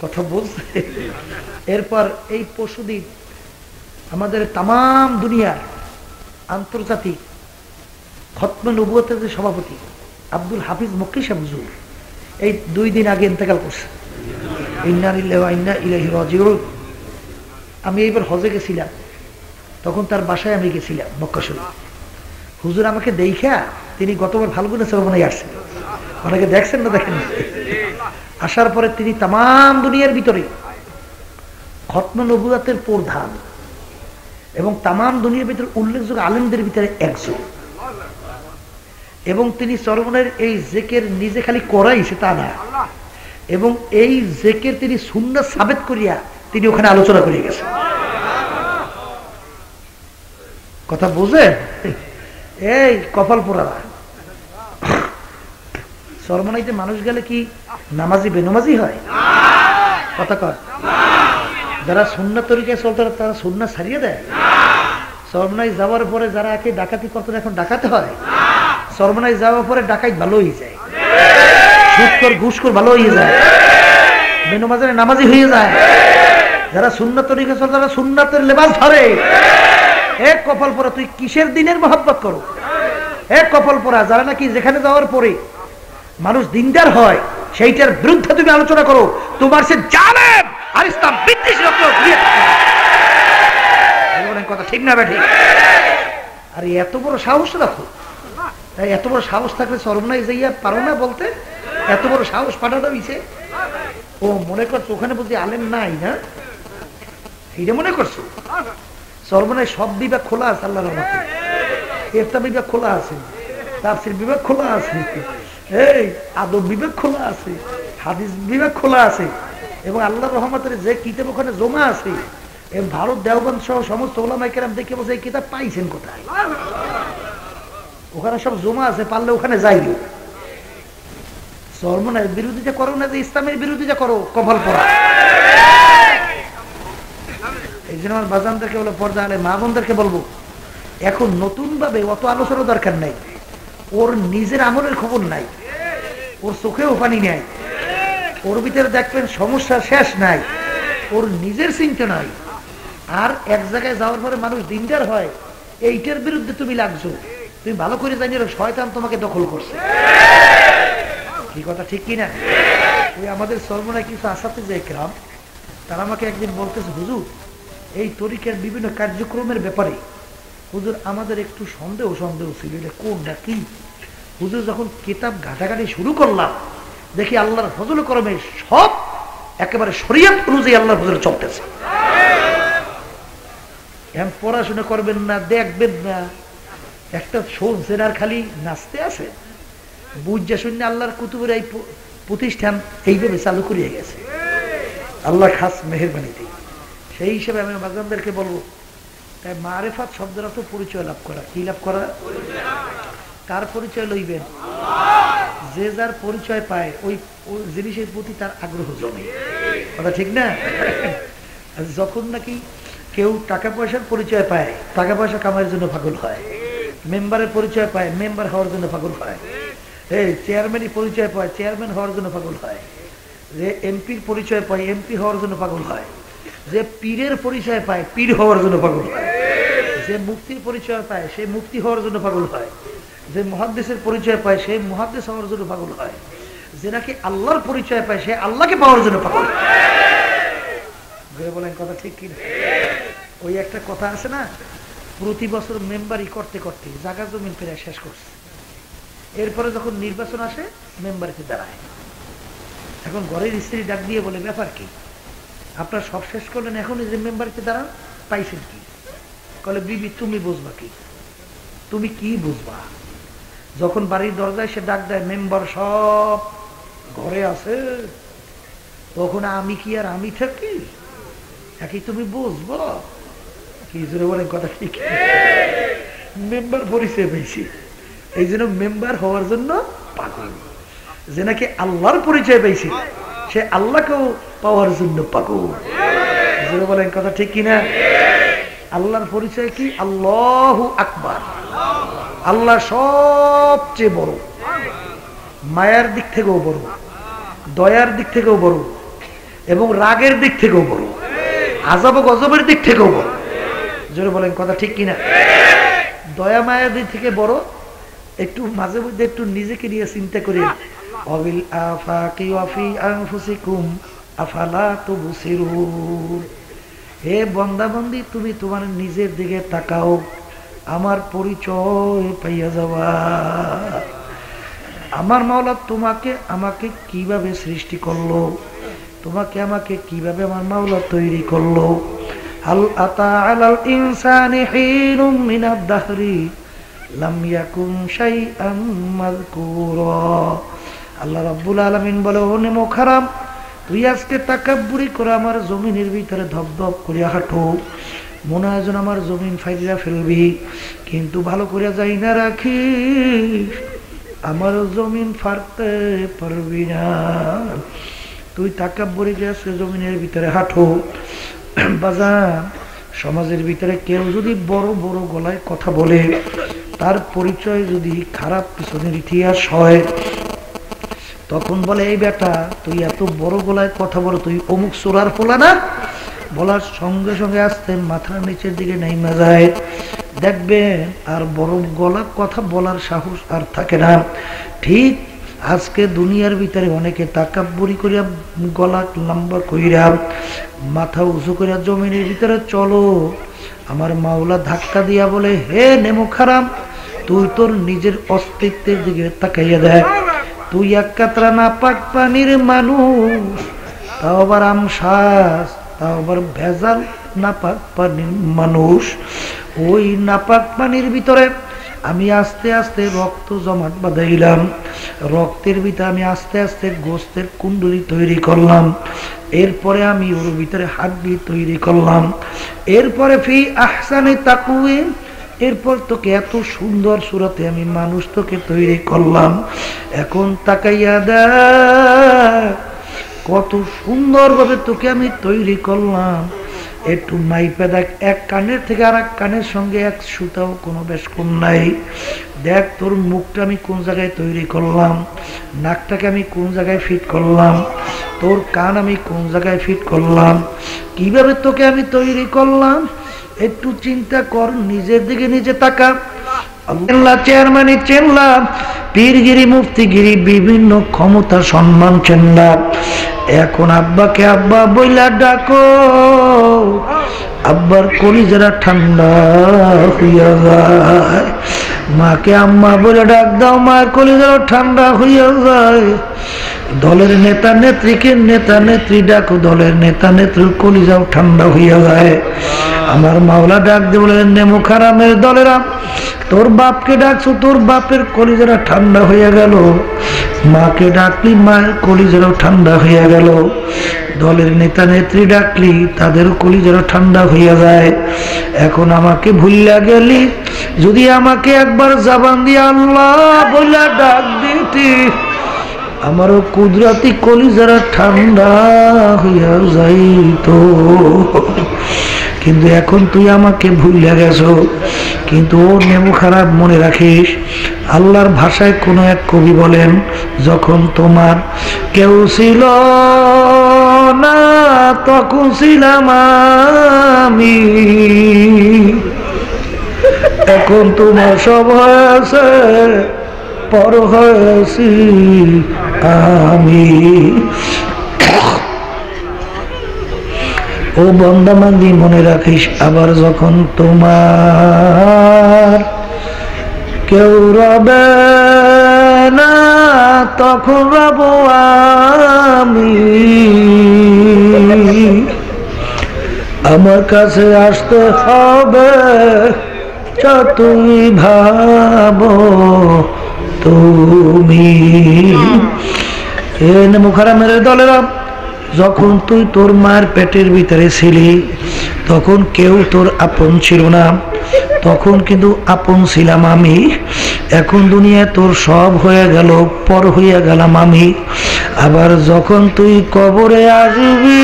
কথা বলছে। এরপর এই পরশুদিন আমাদের তাম দুনিয়ার আন্তর্জাতিক খতমে নবুয়তের যে সভাপতি আব্দুল হাফিজ মক্কি সাহেব হুজুর এই 2 দিন আগে ইন্তেকাল করছে। ইন্না লিল্লাহি ওয়া ইন্না ইলাইহি রাজিউন। আমি এইবার হজে গেছিলাম, তখন তার বাসায় আমি গেছিলাম মক্কা শরীফ। হুজুর আমাকে দেখা, তিনি গতবার ফাল্গুনে চরমনায় আসছেন, অনেকে দেখছেন না দেখেন। আসার পরে তিনি তাম দুনিয়ার ভিতরে খতমে নবুয়তের প্রধান এবং তাম দুনিয়ার ভিতরে উল্লেখযোগ্য আলেমদের ভিতরে একজন, এবং তিনি চরমনাইয়ের এই জেকের নিজে খালি করাইছে তা না, এবং এই জেকের তিনি সুন্নাত সাবেত করিয়া তিনি ওখানে আলোচনা করে গেছেন, কথা বুঝেন? এই কপাল পোড়ারা চরমনাইতে মানুষ গেলে কি নামাজি বেনামাজি হয়? কথা কর। যারা সুন্নাত তরিকায় চলতো তারা সুন্নাত ছাড়িয়ে দেয়? চরমনাই যাওয়ার পরে যারা একে ডাকাতি করতো এখন ডাকাতে হয়? চরমনাই যাওয়ার পরে ডাকাত ভালো হয়ে যায়, সুদখোর ঘুষখোর ভালো হয়ে যায়, বেনামাজি নামাজি হয়ে যায়। যারা সুন্নাত তরিকায় চলতো তারা সুন্নাতের লেবাস ধরে। এক কপাল পোড়া, তুই কিসের দিনের মহব্বত করো? এক কপাল পোড়া, যারা নাকি যেখানে যাওয়ার পরে মানুষ দিনদার হয় সেইটার বিরুদ্ধে তুমি আলোচনা করো, তোমার সে জালেম আর ইসলাম বিদ্বেষী কথা ঠিক না ঠিক? আর এত বড় সাহস রাখো, এত বড় সাহস থাকলে চরমনাই যাইয়া পারো না বলতে? এত বড় সাহস পাঠাটা হইছে? ও মনে করছো ওখানে বুঝি আলেম নাই না, এইটা মনে করছো? চরমনাই সব বিভাগ খোলা আছে, আল্লাহর রহমতে ইফতা বিভাগ খোলা আছে, তাফসীর বিভাগ খোলা আছে, এই আদব বিভাগ খোলা আছে, হাদিস বিভাগ খোলা আছে, এবং আল্লাহর রহমতের যে কিতাব ওখানে জমা আছে, ভারত দেওবন্দ সহ সমস্ত ওলামায়ে কেরাম দেখে বলছে এই কিতাব পাইছেন কোথায়? ওখানে সব জমা আছে, পারলে ওখানে যাইও। চরমনাইয়ের বিরোধিতা করো না যে ইসলামের বিরোধিতা করো, কপাল পোড়া। এই জন্য আমার বাজানদেরকে বলে, পর্দা আলে মা বোনদেরকে বলবো, এখন নতুন ভাবে অত আলোচনার দরকার নাই। ওর নিজের আমলের খবর নাই, ওর চোখেও পানি নাই, ওর ভিতরে দেখবেন সমস্যা শেষ নাই, ওর নিজের চিন্তা নাই। আর এক জায়গায় যাওয়ার পরে মানুষ দিনদার হয়, এইটার বিরুদ্ধে তুমি লাগছো, তুমি ভালো করে জানি শয়তান তোমাকে দখল করছে। কি কথা ঠিক কিনা? ওই আমাদের চরমনায় কিছু আসাতে একরাম তারা আমাকে একদিন বলতেছে, হুজুর এই তরিকার বিভিন্ন কার্যক্রমের ব্যাপারে হুজুর আমাদের একটু সন্দেহ ছিল, এটা কোনটা কি? হুজুর যখন কিতাব ঘাটাঘাটি শুরু করলাম, দেখি আল্লাহর ফজল করমে সব একেবারে শরীয়ত অনুযায়ী আল্লাহর ফজল চলতেছে। এখন পড়াশোনা করবেন না, দেখবেন না, একটা শুনছেন আর খালি নাচতে আছে। বুঝা শুনে আল্লাহর কুতুবের এই প্রতিষ্ঠান এইভাবে চালু করিয়ে গেছে। আল্লাহ খাস মেহেরবানিতে। সেই হিসেবে আমি বাজানদেরকে বলবো, তাই মারেফাত শব্দটা তো পরিচয় লাভ করা। কি লাভ করা? কার পরিচয় লইবেন? যে যার পরিচয় পায় ওই জিনিসের প্রতি তার আগ্রহ জমে, কথা ঠিক না? যখন নাকি কেউ টাকা পয়সার পরিচয় পায়, টাকা পয়সা কামানোর জন্য পাগল হয়। মেম্বারের পরিচয় পায়, মেম্বার হওয়ার জন্য পাগল হয়। এই চেয়ারম্যানই পরিচয় পায়, চেয়ারম্যান হওয়ার জন্য পাগল হয়। যে এমপির পরিচয় পায়, এমপি হওয়ার জন্য পাগল হয়। যে পীরের পরিচয় পায়, পীর হওয়ার জন্য পাগল হয়। যে মুক্তির পরিচয় পায়, সে মুক্তি হওয়ার জন্য পাগল হয়। যে মুহাদ্দিসের পরিচয় পায়, সে মুহাদ্দিস হওয়ার জন্য পাগল হয়। যে নাকি আল্লাহর পরিচয় পায়, সে আল্লাহকে পাওয়ার জন্য পাগল হয়। বলেন কথা ঠিক কিনা? ওই একটা কথা আছে না, প্রতি বছর মেম্বারই করতে করতে জায়গা জমিন প্রায় শেষ করছে। এরপরে যখন নির্বাচন আসে, মেম্বারকে দাঁড়ায়। এখন ঘরের স্ত্রী ডাক দিয়ে বলে, ব্যাপার কি, আপনার সব শেষ করলেন, এখন এই যে মেম্বারকে দাঁড়ান, পাইছেন কি? বলে, বিবি তুমি বুঝবা কি? তুমি কি বুঝবা? যখন বাড়ির দরজায় সে ডাক দেয়, মেম্বার সব ঘরে আছে, তখন আমি কি আর আমি থাকি? একই তুমি বুঝবো কি? জোরে বলেন কথা ঠিক? মেম্বার পরিচয় পেয়েছি, এই জন্য মেম্বার হওয়ার জন্য পাগল। যে নাকি আল্লাহর পরিচয় পেয়েছি, সে আল্লাহকেও পাওয়ার জন্য পাগল। জোরে বলেন কথা ঠিক কিনা? আল্লাহর পরিচয় কি? আল্লাহু আকবার। আল্লাহ সবচেয়ে বড়, মায়ার দিক থেকেও বড়, দয়ার দিক থেকেও বড়, এবং রাগের দিক থেকেও বড়, আযাব গজবের দিক থেকেও বড়। জোরে বলেন কথা ঠিক কিনা? দয়া মায়ার দিক থেকে বড়। একটু মাঝে মধ্যে একটু নিজেকে নিয়ে চিন্তা করি, অবিল আফাকি ওয়াফি আনফুসিকুম আফালা তুবসিরুন। হে বান্দা বান্দি, তুমি তোমার নিজের দিকে তাকাও, আমার পরিচয় পাইয়া যাওয়া। আমার মাওলা তোমাকে আমাকে কিভাবে সৃষ্টি করলো, তোমাকে আমাকে কিভাবে আমার মাওলা তৈরি করলো। হাল আতা আলাল ইনসানি হিনুম মিনাদ দাহরি লাম ইয়াকুন শাইআন মাযকুরা। আল্লাহ রাব্বুল আলামিন বলে, ও নেমো খারাম, তুই আজকে তাকাব্বুরি করে আমার জমিনের ভিতরে ধপধপ করিয়া হাঁটো, মনে হয় যেন আমার জমিন ফাইরা ফেলবি, কিন্তু ভালো করে যাই না রাখিস, আমার জমিন ফাড়তে পারবি না। তুই তাকাব্বুরি করে আজকে জমিনের ভিতরে হাঁটো। বাজান, সমাজের ভিতরে কেউ যদি বড় বড় গলায় কথা বলে, তার পরিচয় যদি খারাপ পিছনের ইতিহাস হয়, তখন বলে, এই বেটা তুই এত বড় গলায় কথা বলো, তুই অমুক চোরার পোলা না? বলার সঙ্গে সঙ্গে আসতে মাথার নিচের দিকে নেমে যায়। দেখবেন আর বড় গলা কথা বলার সাহস আর থাকে না। ঠিক আজকে দুনিয়ার ভিতরে অনেকে তাকাব্বুরি করিয়া গলা লম্বা কইরা মাথা উঁচু করিয়া জমিনের ভিতরে চলো, আমার মাওলা ধাক্কা দিয়া বলে, হে নেমো খারাম, তুই তোর নিজের অস্তিত্বের দিকে তাকাইয়া দেখ। তুই এক কাতরা নাপাক পানির মানুষ, তাও আবার আমশ্বাস, তাও আবার ভেজাল নাপাক পানির মানুষ। ওই নাপাক পানির ভিতরে আমি আস্তে আস্তে রক্ত জমাট বাঁধাইলাম, রক্তের ভিতরে আমি আস্তে আস্তে গোস্তের কুণ্ডলী তৈরি করলাম, এরপরে আমি ওর ভিতরে হাড্ডি তৈরি করলাম, এরপরে ফি আহসানি তাকওয়িম, এরপর তোকে এত সুন্দর সুরতে আমি মানুষ তোকে তৈরি করলাম। এখন তাকাইয়া দেখ কত সুন্দরভাবে তোকে আমি তৈরি করলাম। একটু মাইপে দেখ, এক কানের থেকে আর এক কানের সঙ্গে এক সুতাও কোনো বেশ কম নাই। দেখ তোর মুখটা আমি কোন জায়গায় তৈরি করলাম, নাকটাকে আমি কোন জায়গায় ফিট করলাম, তোর কান আমি কোন জায়গায় ফিট করলাম, কিভাবে তোকে আমি তৈরি করলাম। একটু চিন্তা কর, নিজের দিকে নিজে তাকা। আল্লাহ চেয়ারম্যান চেনলাম, পীরগিরি মুফতিগিরি বিভিন্ন ক্ষমতা সম্মান চেনলাম। এখন আব্বাকে আব্বা বইলা ডাকো, আব্বার কলিজারা ঠান্ডা হইয়া যায়। মাকে আম্মা বলে ডাক দাও, মার কলিজারা ঠান্ডা হইয়া যায়। দলের নেতা নেত্রীকে নেতা নেত্রী ডাকো, দলের নেতা নেত্রীর কলিজাও ঠান্ডা হইয়া যায়। আমার মাওলা ডাক দিয়ে বলেন, নেমুখ হারামের দলেরা, তোর বাপকে ডাকছো, তোর বাপের কলিজারা ঠান্ডা হইয়া গেল। মাকে ডাকলি, মায়ের কলিজারাও ঠান্ডা হইয়া গেল। দলের নেতা নেত্রী ডাকলি, তাদের কলিজারা ঠান্ডা হইয়া যায়। এখন আমাকে ভুলিয়া গেলি, যদি আমাকে একবার জবান দিয়ে আল্লাহ বইলা ডাক দিতি, আমারও কুদরতি কলিজারা ঠান্ডা হইয়া যাইতো। কিন্তু এখন তুই আমাকে ভুলিয়া গেছো। কিন্তু ও নেমু খারাপ, মনে রাখিস, আল্লাহর ভাষায় কোন এক কবি বলেন, যখন তোমার কেউ ছিল না তখন ছিলাম আমি, এখন তোমার সব হয়েছে পর হয়েছি আমি। ও বন্দা বান্দি, মনে রাখিস, আবার যখন তোমার কেউ রবে না তখন রব আমি। আমার কাছে আসতে হবে যতই ভাবো তুমি। মুখারামের দলেরা, যখন তুই তোর মায়ের পেটের ভিতরে ছিলি তখন কেউ তোর আপন ছিল না, তখন কিন্তু আপন ছিলাম আমি। এখন দুনিয়ায় তোর সব হয়ে গেল, পর হইয়া গেলাম আমি। আবার যখন তুই কবরে আসবি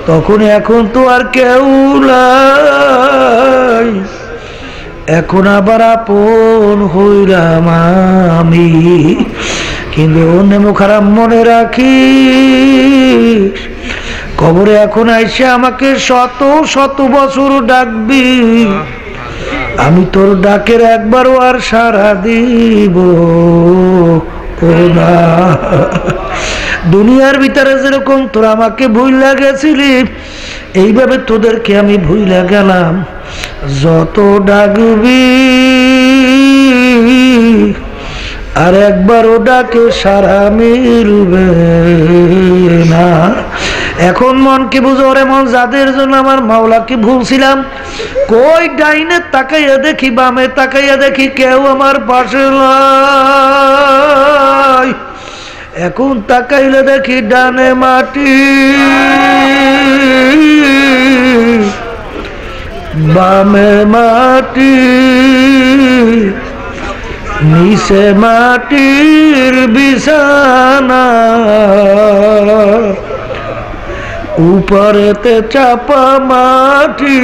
তখন এখন তো আর কেউ নাই, এখন আবার আপন হইলাম আমি। কিন্তু নেমু খারাপ, মনে রাখিস, কবরে এখন আইসে আমাকে শত শত বছর ডাকবি, আমি তোর ডাকের একবারও আর সাড়া দিব না। দুনিয়ার ভিতরে যেরকম তোরা আমাকে ভুইলা গেছিলি, এইভাবে তোদেরকে আমি ভুইলা গেলাম। যত ডাকবি আর একবারও ডাকে সারা মিলবে না। এখন মনকে বুঝো রে মন, যাদের জন্য আমার মাওলাকে ভুলছিলাম, কই ডাইনে তাকাইয়া দেখি, বামে তাকাইয়া দেখি, কেউ আমার পাশে নাই। এখন তাকাইলে দেখি ডানে মাটি, বামে মাটি, নিচে মাটির বিছানা, উপরেতে চাপা মাটি,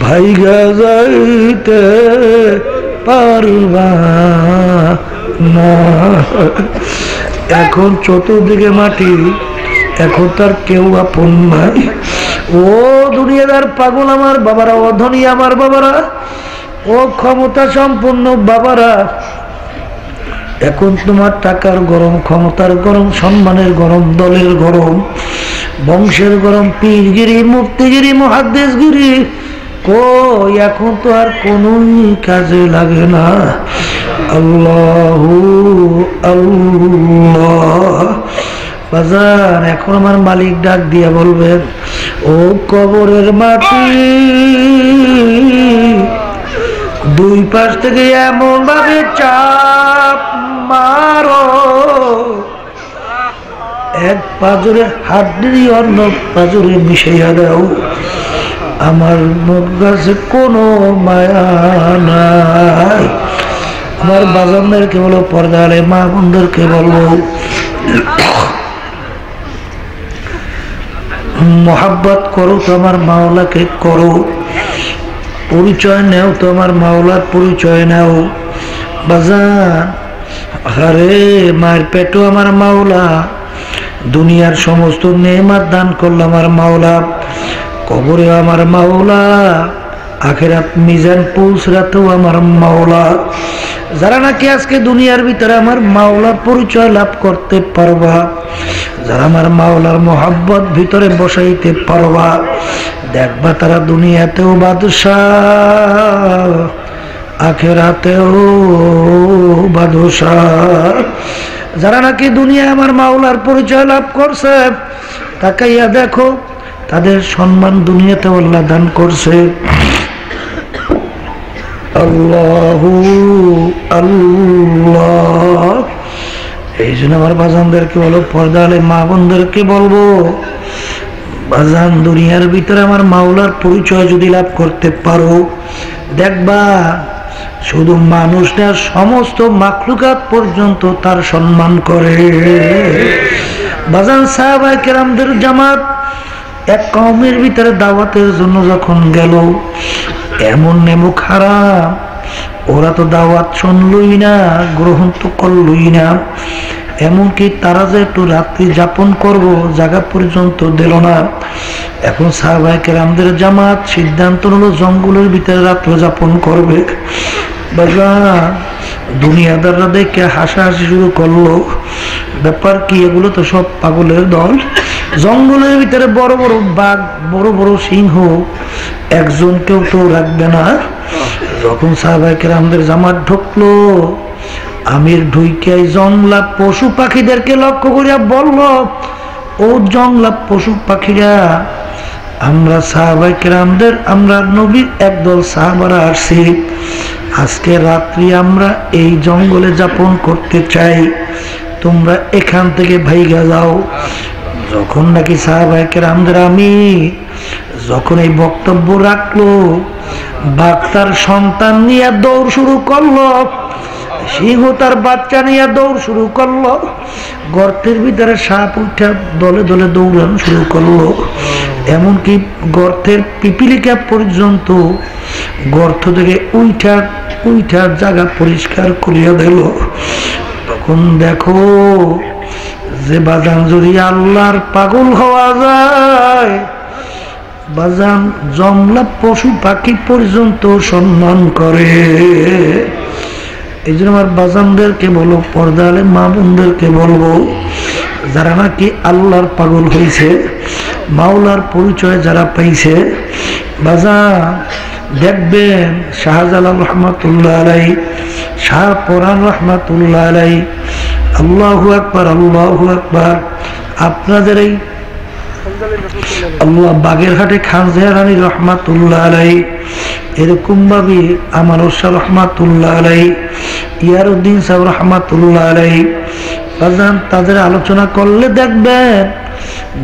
ভাইগা যাইতে পারবা না। এখন চতুর্দিকে মাটি, এখন তার কেউ আপন নাই। ও দুনিয়াদার পাগল আমার বাবারা, ও ধনী আমার বাবারা, ও ক্ষমতা সম্পন্ন বাবারা, এখন তোমার টাকার গরম, ক্ষমতার গরম, সম্মানের গরম, দলের গরম, বংশের গরম, পীরগিরি, মুফতিগিরি, মুহাদ্দিসগিরি, কই এখন তো আর কোনোই কাজে লাগে না। আল্লাহু আল্লাহ। বাজার, এখন আমার মালিক ডাক দিয়া বলবেন, ও কবরের মাটি, দুই পাশ থেকে এমন ভাবে চাপ মারো, এক পাজরে হাড্ডি অন্য পাজরে মিশাইয়া দাও। আমার কাছে কোনো মায়া নাই। আমার বাজানদেরকে বলো, পর্দারে মা বোনদেরকে বলবো, মোহাব্বত করো তো আমার মাওলাকে করো, পরিচয় নেও তো আমার মাওলার পরিচয় নেও। বাজান, আরে মায়ের পেটও আমার মাওলা, দুনিয়ার সমস্ত নেয়ামত দান করলো আমার মাওলা, কবরে আমার মাওলা, আখিরাত মিজান পৌঁছরাতেও আমার মাওলা। যারা নাকি আজকে দুনিয়ার ভিতরে আমার মাওলার পরিচয় লাভ করতে পারবা, যারা আমার মাওলার মোহাব্বত ভিতরে বসাইতে পারবা, দেখবা তারা দুনিয়াতেও বাদশাহ, আখিরাতেও বাদশাহ। যারা নাকি দুনিয়ায় আমার মাওলার পরিচয় লাভ করছে, তাকাইয়া দেখো তাদের সম্মান দুনিয়াতে আল্লাহ দান করছে। আল্লাহু আল্লাহ। এই জন্য আমার বাজানদেরকে বলো, পর্দালে মা বোনদেরকে বলবো, বাজান দুনিয়ার ভিতরে আমার মাওলার পরিচয় যদি লাভ করতে পারো, দেখবা শুধু মানুষ না, সমস্ত মাখলুকাত পর্যন্ত তার সম্মান করে। বাজান সাহাবায়ে কেরামদের জামাত এক কওমের ভিতরে দাওয়াতের জন্য যখন গেল, এমন নেমুখ হারাম, ওরা তো দাওয়াত শুনলই না, গ্রহণ তো করলই না, এমনকি তারা যে একটু রাত্রি যাপন করব জায়গা পর্যন্ত দিল না। এখন সাহাবায়ে কেরামদের জামাত সিদ্ধান্ত হলো জঙ্গলের ভিতরে রাত্র যাপন করবে। বাজান দুনিয়াদাররা দেখে হাসাহাসি শুরু করলো, ব্যাপার কি, এগুলো তো সব পাগলের দল। জঙ্গলের ভিতরে বড় বড় বাঘ, বড় বড় সিংহ, একজন কেউ তো রাখবে না। যখন সাহাবায়ে কেরামদের জামাত ঢুকলো, আমির ঢুইকাই জংলা পশু পাখিদেরকে লক্ষ্য করিয়া বলল, ও জংলা পশু পাখিরা, আমরা সাহাবায়ে কেরামদের, আমরা নবীর একদল সাহাবারা আসছি, আজকে রাত্রি আমরা এই জঙ্গলে যাপন করতে চাই, তোমরা এখান থেকে ভাইগা যাও। যখন নাকি সাহাবায়ে কেরামদের আমি যখন এই বক্তব্য রাখলো, বাঘ তার সন্তান নিয়ে দৌড় শুরু করলো, সিংহ তার বাচ্চা নিয়ে দৌড় শুরু করলো, গর্তের ভিতরে সাপ উঠা দলে দলে দৌড়ানো শুরু করলো, এমনকি গর্তের পিপিলিকা পর্যন্ত গর্ত থেকে উইঠার জায়গা পরিষ্কার করিয়া দিল। তখন দেখো যে বাজান যদি আল্লাহর পাগল হওয়া যায়, বাজান জংলা পশু পাখি পর্যন্ত সম্মান করে। এই জন্য আমার বাজানদেরকে বলো, পর্দালে মা বোনদেরকে বলবো, যারা নাকি আল্লাহর পাগল হয়েছে, মাওলার পরিচয় যারা পাইছে, বাজান দেখবেন শাহজালাল রহমাতুল্লাহ আলাইহি, শাহ পরান রহমাতুল্লাহ আলাইহি, আল্লাহু আকবার আল্লাহু আকবার। আপনাদের এই আল্লাহ বাগেরহাটে খান জেহারানি রহমাতুল্লাহ আলাইহি, এরকম ভাবে আমার শাহ রহমাতুল্লাহ আলাইহি, ইয়ারউদ্দিন সাহেব রহমাতুল্লাহ আলাইহি, বাজান তাদের আলোচনা করলে দেখবেন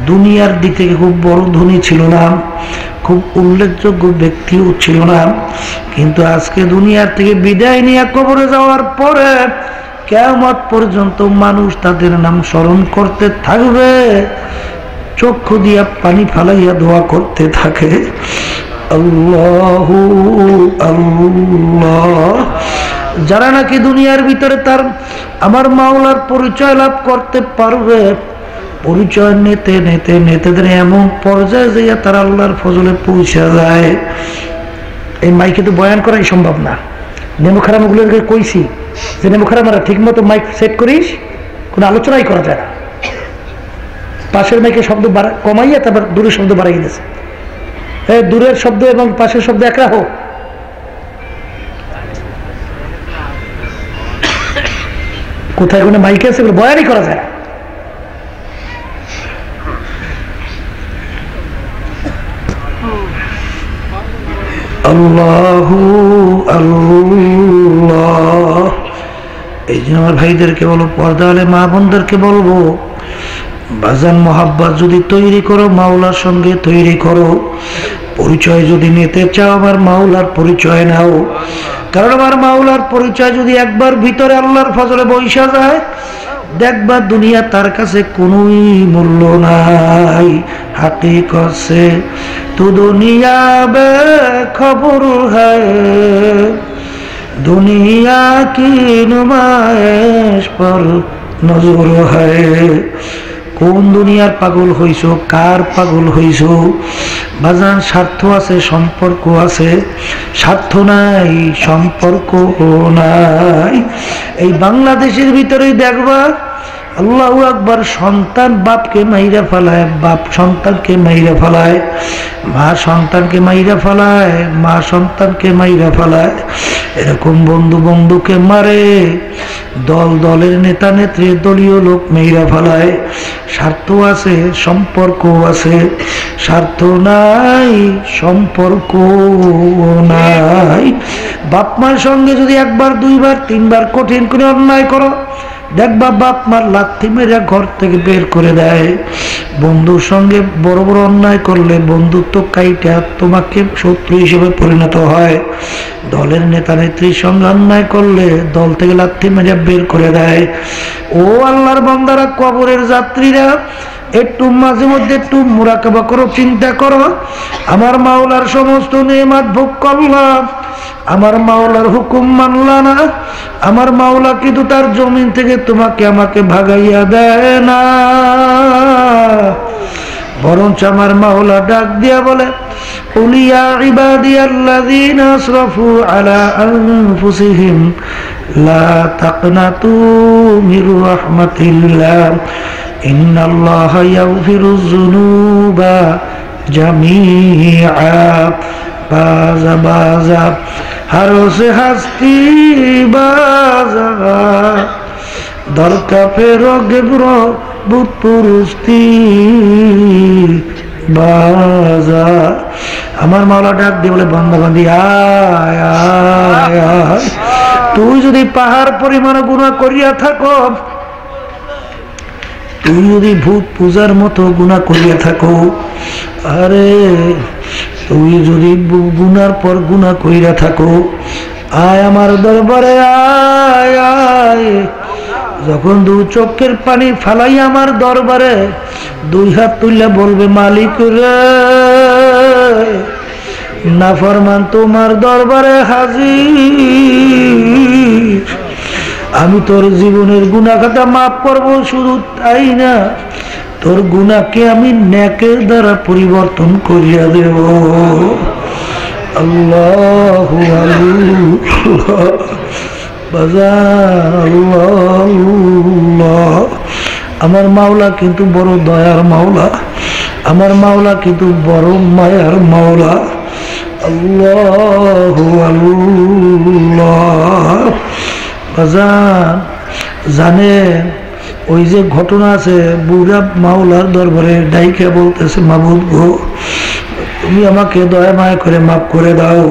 দুনিয়ার দিক থেকে খুব বড় ধনী ছিল না, খুব উল্লেখযোগ্য ব্যক্তিও ছিল না, কিন্তু আজকে দুনিয়ার থেকে বিদায় নিয়ে কবরে যাওয়ার পরে কিয়ামত পর্যন্ত মানুষ তাদের নাম স্মরণ করতে থাকবে, চক্ষু দিয়া পানি ফালাইয়া দোয়া করতে থাকে, আল্লাহু আল্লাহ। যারা নাকি দুনিয়ার ভিতরে তার আমার মাওলার পরিচয় লাভ করতে পারবে, পরিচয় নিতে নিতে নিতে এমন পর্যায়ে যাইয়া তারা আল্লাহর ফজলে পৌঁছে যায়। এই মাইকে তো বয়ান করাই সম্ভব না, নেমুখারামগুলোকে কইছি যে নেমুখারামারা ঠিক মতো মাইক সেট করিস, কোনো আলোচনাই করা যায় না। পাশের মাইকে শব্দ কমাইয়া তারপর দূরের শব্দ বাড়াই দিয়েছে, দূরের শব্দ এবং পাশের শব্দ এক রাখো। কোথায় কোনো মাইক আছে, বয়ানই করা যায় না। আল্লাহু আল্লাহ। এই জন্য আমার ভাইদেরকে বলো, পর্দালে মা বোনদেরকে বলবো, বাজান মোহাব্বত যদি তৈরি করো মাওলার সঙ্গে তৈরি করো, পরিচয় যদি নিতে চাও আমার মাওলার পরিচয় নাও, কারণ আমার মাওলার পরিচয় যদি একবার ভিতরে আল্লাহর ফজলে বৈশা যায়, দেখবা দুনিয়া তার কাছে কোনোই মূল্য নাই। হাকিকত সে তু দুনিয়া বে খবর হ্যায়, দুনিয়া কি নুমায়েশ পর নজর হ্যায়। কোন দুনিয়ার পাগল হইছো, কার পাগল হইছো? বাজান স্বার্থ আছে, সম্পর্ক আছে, স্বার্থ নাই সম্পর্ক নাই। এই বাংলাদেশের ভিতরেই দেখবা আল্লাহু আকবার। সন্তান বাপকে মাইরা ফেলায়, বাপ সন্তানকে মাইরা ফেলায়, মা সন্তানকে মাইরা ফেলায়, মা সন্তানকে মাইরা ফেলায়। এরকম বন্ধু বন্ধুকে মারে, দল দলের নেতা নেত্রী দলীয় লোক মাইরা ফেলায়। স্বার্থ আছে, সম্পর্ক আছে, স্বার্থ নাই, সম্পর্ক নাই। বাপ মার সঙ্গে যদি একবার দুইবার তিনবার কঠিন করে অন্যায় করো, দেখবা বাপ মার লাথি মেরে ঘর থেকে বের করে দেয়। বন্ধুর সঙ্গে বড় বড় অন্যায় করলে বন্ধুত্ব কাইটা তোমাকে শত্রু হিসেবে পরিণত হয়। দলের নেতা নেত্রীর সঙ্গে অন্যায় করলে দল থেকে লাথি মেরে বের করে দেয়। ও আল্লাহর বান্দারা, কবরের যাত্রীরা, একটু মাঝে মধ্যে একটু মুরাকাবা করো, চিন্তা করো। আমার মাওলার সমস্ত নেয়ামত ভোগ করলাম, আমার মাওলার হুকুম মানলা না। আমার মাওলা কিন্তু তার জমিন থেকে তোমাকে আমাকে ভাগাইয়া দেয় না, বরঞ্চ আমার মাওলা ডাক দিয়া বলে, কুল ইয়া ইবাদিয়াল্লাযীনা আসরাফু আলা আনফুসিহিম লা তাকনাতু মির রাহমাতিল্লাহ ইন্নাল্লাহা ইয়াগফিরুয যুনুবা জামিআ। বাজা বাজা হারসে হাস্তি বাজা, দরকা ফেরো গেব্রো বুত পুরুস্তি বাজা। আমার মাওলা ডাক দিয়ে বলে, বান্দা বান্দি আয় আয় আয়। তুই যদি পাহাড় পরিমাণ গুনাহ করিয়া থাকো, তুই যদি ভূত পূজার মতো গুনাহ করিয়া থাকো, আরে তুই যদি গুনার পর গুনাহ কইরা থাকো, আয় আমার দরবারে আয় আয়। যখন দু চোখের পানি ফালাই আমার দরবারে দুই হাত তুললে বলবে, মালিক রে, নাফরমান তোমার দরবারে হাজির। আমি তোর জীবনের গুনাহ খাতা মাফ করবো, শুধু তাই না, তোর গুনাহকে আমি নেকের দ্বারা পরিবর্তন করিয়া দেব। আল্লাহু আল্লাহ বাজার, আল্লাহ। আমার মাওলা কিন্তু বড় দয়ার মাওলা, আমার মাওলা কিন্তু বড় মায়ার মাওলা। আল্লাহু আল্লাহ বাজার। জানেন ওই যে ঘটনা আছে, বুড়া মাওলার দরবারে ডাইকে বলতেছে, মাবুদ গো, তুমি আমাকে দয়া মায়া করে মাফ করে দাও।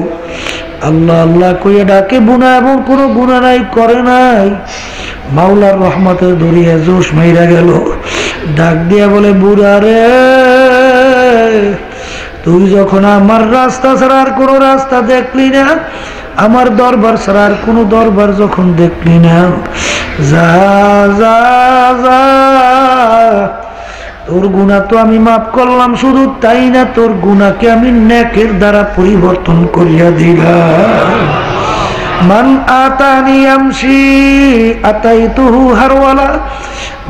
আল্লাহ আল্লাহ কইয়া ডাকে, বুনা এমন কোনো গুনাহ নাই করে নাই। মাওলার রহমতের দরিয়া জোশ মাইরা গেল। ডাক দিয়া বলে, বুড়া রে, তুই যখন আমার রাস্তা ছাড়া আর কোনো রাস্তা দেখলি না, আমার দরবার ছাড়া আর কোনো দরবার যখন দেখলি না, যা যা যা, তোর গুনাহ তো আমি মাফ করলাম, শুধু তাই না, তোর গুনাহকে আমি নেকের দ্বারা পরিবর্তন করিয়া দিলাম। মান আতানি আমশি আতাইতুহু হারওয়ালা।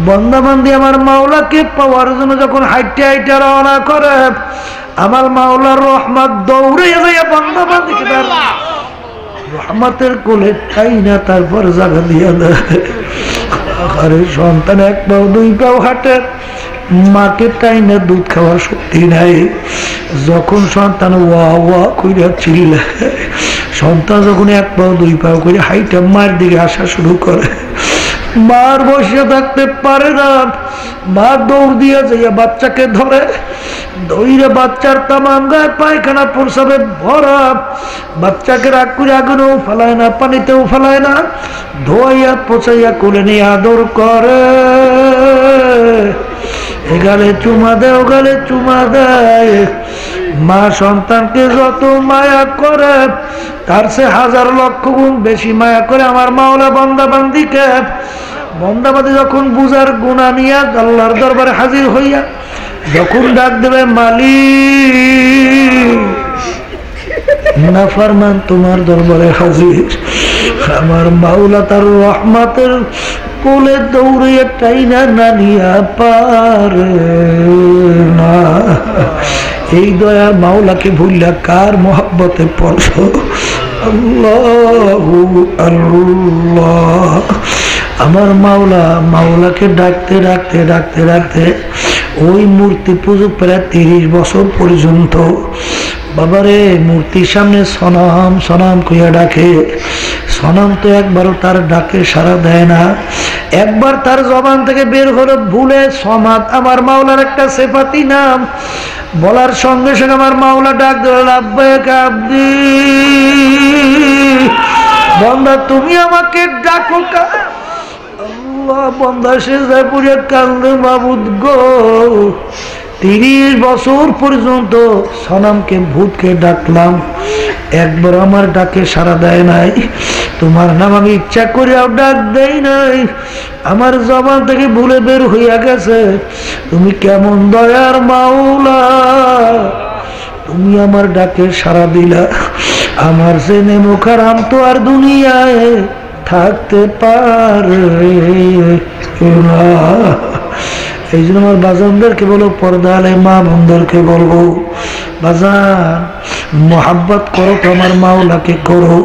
বান্দা বান্দি আমার মাওলাকে পাওয়ার জন্য যখন হাইটে হাইটে রওনা করে, আমার মাওলার রহমত দৌড়ে যায় বান্দা বান্দিকে তার রহমতের কোলে তাই না, তারপর জায়গা দিয়া দেয়। আরে সন্তান এক পাও দুই পাও হাঁটে, মাকে তাই না দুধ খাওয়ার শক্তি নাই। যখন সন্তান ওয়া ওয়া কইরা চিল্লায়, সন্তান যখন এক পাও দুই পাও করে হাইটা মার দিকে আসা শুরু করে, মার বসে থাকতে পারে না, মা দৌড় দিয়ে যাইয়া বাচ্চাকে ধরে, দৌড়ে বাচ্চার তামাম গায়ে পায়খানা প্রসাবে ভরা, বাচ্চাকে রাগ করে আগুনেও ফেলায় না, পানিতেও ফেলায় না, ধোয়াইয়া পোছাইয়া কোলে নিয়ে আদর করে, এগালে চুমা দেয় ওগালে চুমা দেয়। মা সন্তানকে যত মায়া করে তার সে হাজার লক্ষ গুণ বেশি মায়া করে আমার মাওলা বান্দা বান্দিকে। বান্দা বান্দি যখন বুঝার গুনাহ নিয়ে আল্লাহর দরবারে হাজির হইয়া যখন ডাক দেবে, মালিক, নাফরমান তোমার দরবারে হাজির, আমার মাওলা তার রহমতের কোলে দৌড়িয়ে টাইনা না নিয়া পারে না। এই দয়া মাওলাকে ভুললা কার মহব্বতে পড়ছো? আল্লাহু আল্লাহ। আমার মাওলা, মাওলাকে ডাকতে ডাকতে ডাকতে ডাকতে ওই মূর্তি পুজো প্রায় 30 বছর পর্যন্ত বাবারে মূর্তির সামনে সনাম সনাম কইয়া ডাকে। সনাম তো একবারও তার ডাকে সাড়া দেয় না। একবার তার জবান থেকে বের হলো ভুলে সমাদ, আমার মাওলার একটা সেফাতি নাম। বলার সঙ্গে সঙ্গে আমার মাওলা ডাক দিল, লাব্বাইক আব্দি, বান্দা তুমি আমাকে ডাকো। আল্লাহ, বান্দা সেজদায় পড়ে কান্দে, মাবুদ গো 30 বছর পর্যন্ত সনামকে ভূতকে ডাকলাম, একবার আমার ডাকে সাড়া দেয় নাই। তোমার নাম আমি ইচ্ছা করিয়াও ডাক দেই নাই, আমার জবান থেকে ভুলে বের হইয়া গেছে। তুমি কেমন দয়ার মাওলা, তুমি আমার ডাকে সাড়া দিলা। আমার সে নেমুখারাম তো আর দুনিয়ায় থাকতে পারে না। এই জন্য আমার বাজানদেরকে বলো, পর্দা আলে মা বোনদেরকে বলবো, বাজান মোহাব্বত করো তো আমার মাওলাকে করো।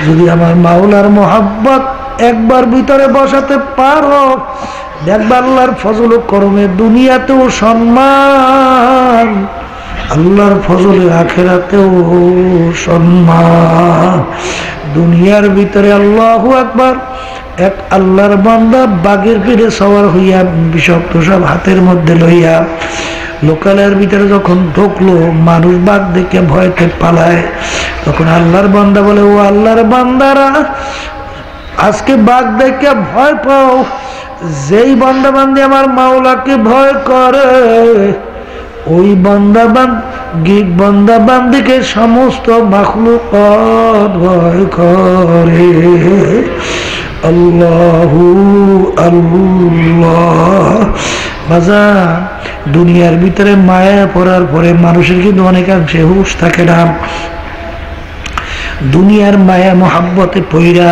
যদি আমার মাওলার মোহাব্বত একবার ভিতরে বসাতে পারো, দেখবা আল্লাহর ফজল ও করমে দুনিয়াতেও সম্মান, আল্লাহর ফজলে আখিরাতেও সম্মান। দুনিয়ার ভিতরে আল্লাহু আকবার, এক আল্লাহর বান্দা বাঘের পিঠে সওয়ার হইয়া বিষাক্ত সব হাতের মধ্যে লইয়া লোকালয়ের ভিতরে যখন ঢুকলো, মানুষ বাঘ দেখে ভয়তে পালায়। তখন আল্লাহর বান্দা বলে, ও আল্লাহর বান্দারা, আজকে বাঘ দেখে ভয় পাও। যেই বান্দা বান্দি আমার মাওলাকে ভয় করে, ওই বান্দা বান্দিকে সমস্ত মাখলুকাত ভয় করে। আল্লাহু আল্লাহ। বাজার দুনিয়ার ভিতরে মায়া পড়ার পরে মানুষের কিন্তু অনেকাংশে হুঁশ থাকে না। দুনিয়ার মায়া মোহাব্বতে পইরা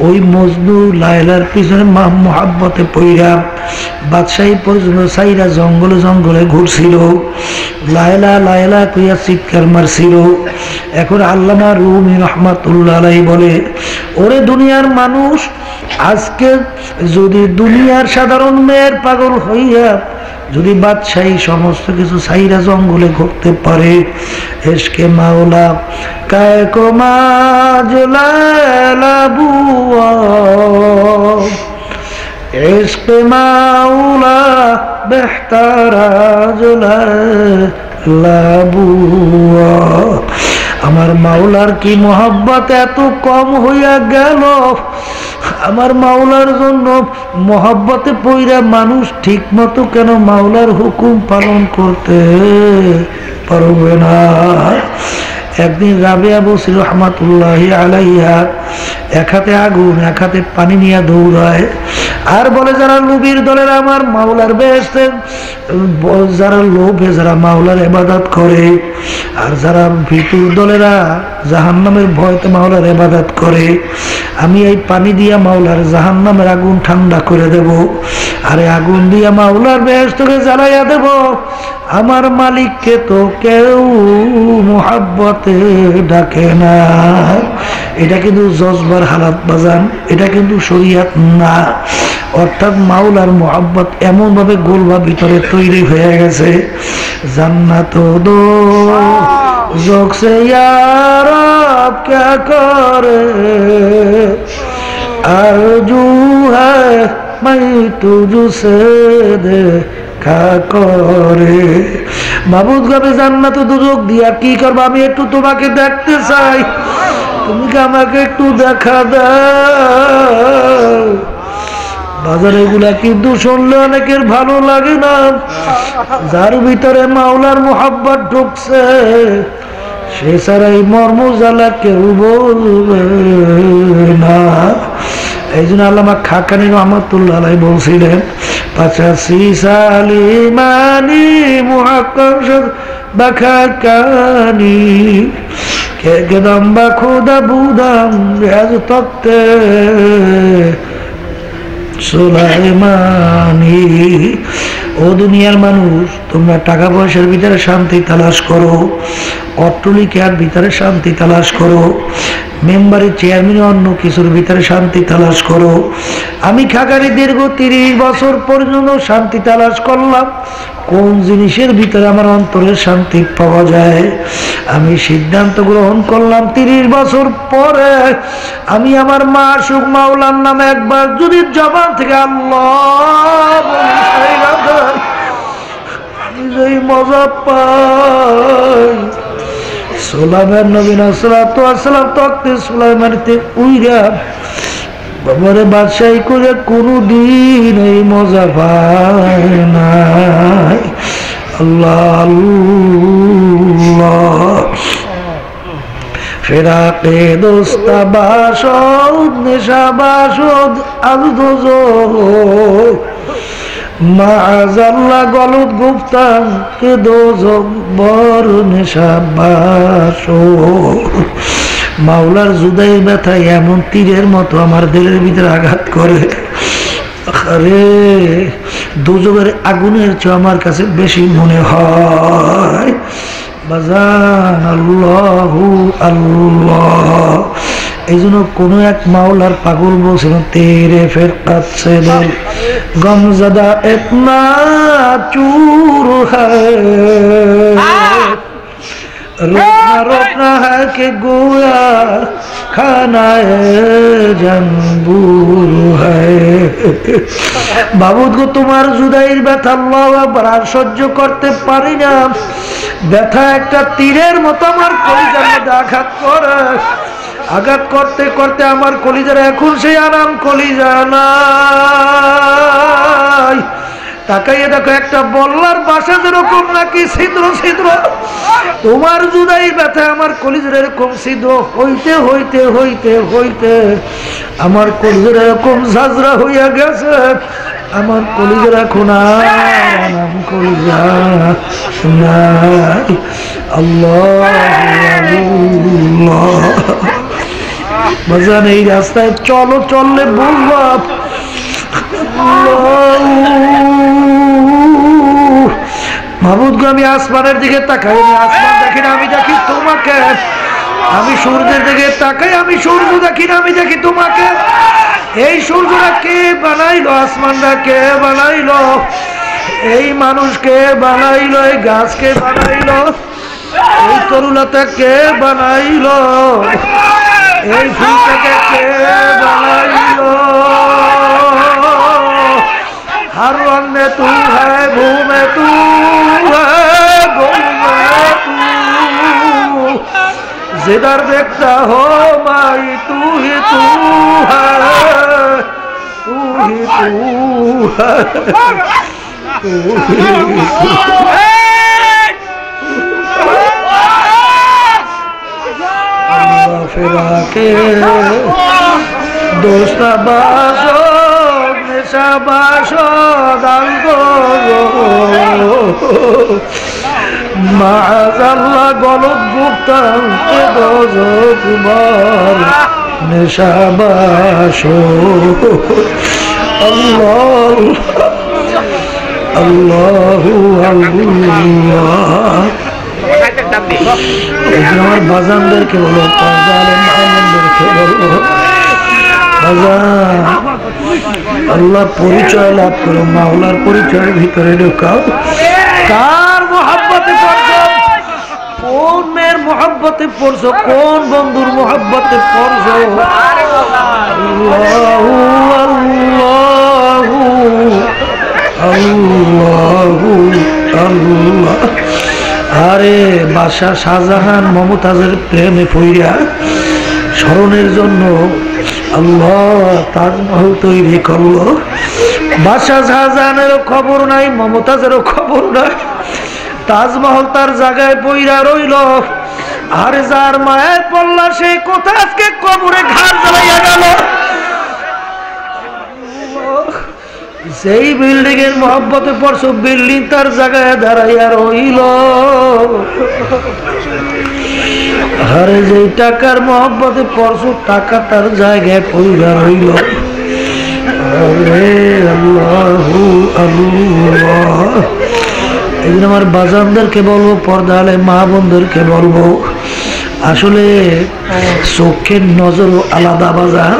ওই মজনু লায়লার পিছনে মোহাব্বতে পইরা বাদশাহী পর্যন্ত সাইরা জঙ্গলে জঙ্গলে ঘুরছিল, লায়লা লায়লা কইয়া চিৎকার মারছিল। এখন আল্লামা রুমি রহমাতুল্লাহ আলাইহি বলে, ওরে দুনিয়ার মানুষ, আজকে যদি দুনিয়ার সাধারণ মেয়ের পাগল হইয়া যদি বাদশাহী সমস্ত কিছু সাইরা জঙ্গলে ঘুরতে পারে, এসকে মাওলা কায়কো মাজলালা বুয়া, এসকে মাওলা বেহতারা জলালা বুয়া। আমার মাওলার কি মোহাব্বত এত কম হইয়া গেল, আমার মাওলার জন্য মোহাব্বতে পইরা মানুষ ঠিক মতো কেন মাওলার হুকুম পালন করতে পারবে না। একদিন রাবেয়া বসরি রহমাতুল্লাহি আলাইহা এক হাতে আগুন এক হাতে পানি নিয়ে দৌড়ায় আর বলে, যারা লোভীর দলের আমার মাওলার বেহেশতে, যারা লোভে যারা মাওলার ইবাদত করে, আর যারা ভিতুর দলেরা জাহান্নামের ভয়তে মাওলার ইবাদত করে, আমি এই পানি দিয়া মাওলার জাহান্নামের আগুন ঠান্ডা করে দেব, আরে আগুন দিয়া মাওলার বেহেশতকে জ্বালাইয়া দেব। আমার মালিককে তো কেউ মোহাব্বতে ডাকে না। এটা কিন্তু জজবার হালাত বাজান, এটা কিন্তু শরীয়ত না। অর্থাৎ মাওলার মোহাব্বত এমন ভাবে গোলবা ভিতরে তৈরি হয়ে গেছে, জান্নাত দো जोक से यार आप क्या करे, आरज़ू है मैं तुझसे देखा करे। মাবুদ গাবে জান্নাত দুজক দিয়া কি করব, আমি একটু তোমাকে দেখতে চাই, তুমি কি আমাকে একটু দেখা দাও। বাজারে এগুলা কিন্তু শুনলে অনেকের ভালো লাগে না, যার ভিতরে মাওলার মোহাব্বত ঢুকছে সে ছাড়া এই মর্ম জ্বালা কেউ বলবে না। এই জন্য আল্লামা খাকানি রহমাতুল্লাহ আলাইহি বলছিলেন, 85 সাল ইমানি মুহাক্কাক বাখাকানি কে গদম বা খুদা বুদাম রেজ তক্তে সুলাইমানি। ও দুনিয়ার মানুষ, তোমরা টাকা পয়সার ভিতরে শান্তি তালাশ করো, অট্টালিকার ভিতরে শান্তি তালাশ করো, মেম্বারের চেয়ারম্যান অন্য কিছুর ভিতরে শান্তি তালাশ করো। আমি খাগারি দীর্ঘ 30 বছর পর্যন্ত শান্তি তালাশ করলাম, কোন জিনিসের ভিতরে আমার অন্তরের শান্তি পাওয়া যায়। আমি সিদ্ধান্ত গ্রহণ করলাম 30 বছর পরে আমি আমার মাসুক মাওলার নামে একবার যদি জবান থেকে আল্লাহ বলি মজা পাই। সুলাইমান নবী সাল্লাল্লাহু আলাইহি ওয়াসাল্লাম তখতে সুলাইমানিতে উইরা বাবারে বাদশাহী করে কোনদিন এই মজা পায় নাই। আল্লাহ আল্লাহ। ফেরাকে দোস্তা বাসদ নেশা বাসদ আলদোজো মাআযাল্লাহ গলত গুপ্তাং কে দোজক বর নেশা বাসদ। মাওলার জুদাই ব্যথা এমন তীরের মতো আমার দিলের ভিতরে আঘাত করে, আরে দোজকের আগুনের চেয়ে আমার কাছে বেশি মনে হয়। বাজান আল্লাহু আল্লাহ। এই জন্য কোন এক মাওলার পাগল বলছিল তেরে ফিরকাত সে দিল গমজদা ইতনা চুর হ্যায় रोकना रोकना है कि गोया खाना है जंबूर है। বাবুদ গো, তোমার জুদাইর ব্যথা আল্লাহু আকবার আর সহ্য করতে পারি না। ব্যথা একটা তীরের মতো আমার কলিজার মধ্যে আঘাত করে, আঘাত করতে করতে আমার কলিজার এখন সেই আরাম কলিজা নাই। তাকাইয়ে দেখো একটা বল্লার বাসা যেরকম নাকি ছিদ্র ছিদ্র, তোমার জুদাই ব্যথা আমার কলিজার এরকম ছিদ্র হইতে হইতে হইতে হইতে আমার কলিজার এরকম ঝাঁঝরা হইয়া গেছে। আমার কলিজার এখন আরাম কলিজা নাই। আল্লাহ আল্লাহ। বাজান এই রাস্তায় চলো, চললে বুঝবা মাহবুদ গো, আমি আসমানের দিকে তাকাই, আসমান দেখি না, আমি দেখি তোমাকে। আমি সূর্যের দিকে তাকাই, আমি সূর্য দেখি না, আমি দেখি তোমাকে। এই সূর্যটা কে বানাইলো? আসমানটা কে বানাইলো? এই মানুষকে বানাইলো? এই গাছকে বানাইলো? এই তরুলতা কে বানাইলো? এই ফুলটাকে কে বানাইলো? हर रंग में तू है, भू में तू है, गुल में तू, जिधर देखता हो माई तू ही तू है, तू ही तू है, तू ही तू है। अल्लाह फिरा के दोस्ता बाजो মাআযাল্লাহ গলত গুপ্তাং কে দোজকবার নেশাবাস। আল্লাহ আল্লাহু আল্লাহ। আমার বাজানদেরকে বলো, আলেমদেরকে বলো, আল্লাহ পরিচয় লাভ করো, মাওলার পরিচয়ের ভিতরে ঢোকাও। কার মোহাব্বতে পড়ছো? কোন মেয়ের মোহাব্বতে পড়ছো? কোন বন্ধুর মোহাব্বতে পড়ছো? আল্লাহু আল্লাহু আল্লাহু আল্লাহ। আরে বাদশা শাহজাহান মমতাজের প্রেমে পইড়া স্মরণের জন্য আল্লাহ তাজমহল তৈরি করলো। বাদশা শাহজাহানেরও খবর নাই, মমতাজেরও খবর নাই, তাজমহল তার জায়গায় পইরা রইল। আর যার মায়ের পল্লা সে কোথা আজকে কবরে ঘাড় জ্বালাইয়া গেল। যেই বিল্ডিং এর মহব্বতে পড়ছো, বিল্ডিং তার জায়গায় দাঁড়াইয়া রইল। আরে যেই টাকার মহব্বতে পড়ছো, টাকা তার জায়গায় পইরা রইল। আল্লাহু আল্লাহ। এই জন্য আমার বাজানদেরকে বলবো, পর্দালে মা বোনদেরকে বলবো, আসলে চোখের নজরও আলাদা বাজার,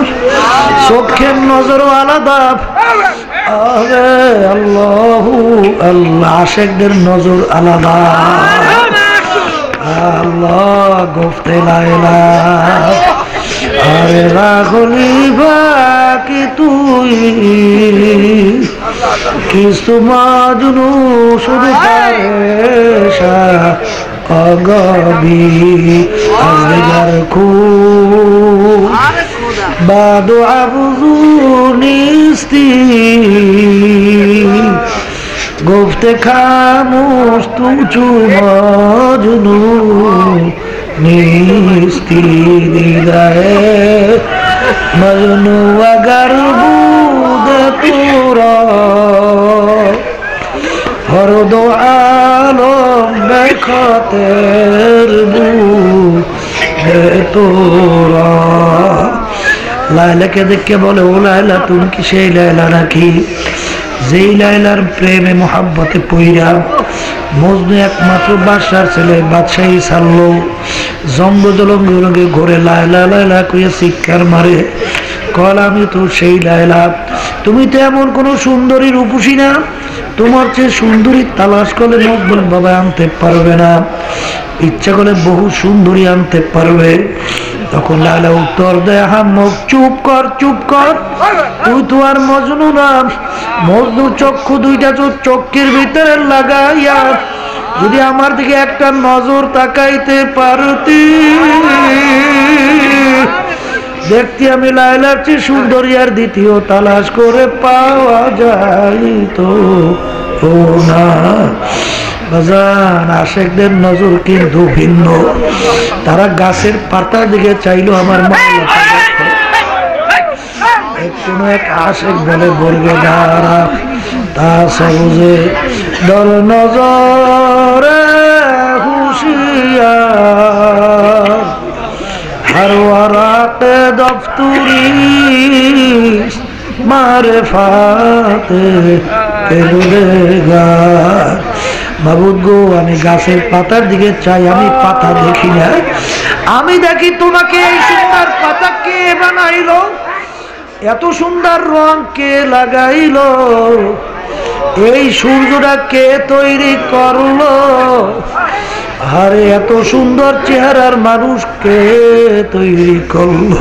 চোখের নজরও আলাদা। আরে আল্লাহু আল্লাহ, আশেকদের নজর আলাদা। আল্লাহ গফতে লাইলা, আরে রাখলি বাকি তুই কিছু মাজনু শুধু পারেশা অগবি আজগার খুব বাদু আবুজু নিস্তি গফতে খামোশ তুচু মাজনু নিস্তি দিদায়ে মজনু अगर बूद तुरा हर दो आलम बेखतर बूद तुरा। লায়লাকে দেখে বলে, ও লায়লা, তুমি কি সেই লায়লা নাকি যেই লায়লার প্রেমে মোহাব্বতে পইরা মজনু একমাত্র বাদশার ছেলে বাদশাহী ছাড়লো, জঙ্গ জলঙ্গে ঘরে লায়লা লায়লা কইয়া চিৎকার মারে, কল আমি তো সেই লায়লা। তুমি তো এমন কোন সুন্দরী রূপসী না, তোমার চেয়ে সুন্দরী তালাশ করলে মকবুল বাবা আনতে পারবে না, ইচ্ছা করলে বহু সুন্দরী আনতে পারবে। তখন লায়লা উত্তর দেয়, আহাম্মক চুপ কর, চুপ কর, তুই তো আর মজনু না। মজনু চক্ষু দুইটা চক্ষের ভিতরে লাগাইয়া যদি আমার দিকে একটা নজর তাকাইতে পারতি, দেখতে আমি লায়লার চেয়ে সুন্দরী আর দ্বিতীয় তালাশ করে পাওয়া যাইত না। বাজান, আশেকদের নজর কিন্তু ভিন্ন। তারা গাছের পাতার দিকে চাইলো আমার মাওলা, কোন এক আশেক বলে বলবে যারা তা সবুজে দল নজরে হুশিয়ার हर वराक़े दफ्तरी मारिफाते गुनेगार। মাবুদ গো, আমি গাছের পাতার দিকে চাই, আমি পাতা দেখি না, আমি দেখি তোমাকে। এই সুন্দর পাতা কে বানাইলো, এত সুন্দর রং কে লাগাইলো, এই সূর্যটা কে তৈরি করলো, আরে এত সুন্দর চেহারার মানুষকে তৈরি করলো।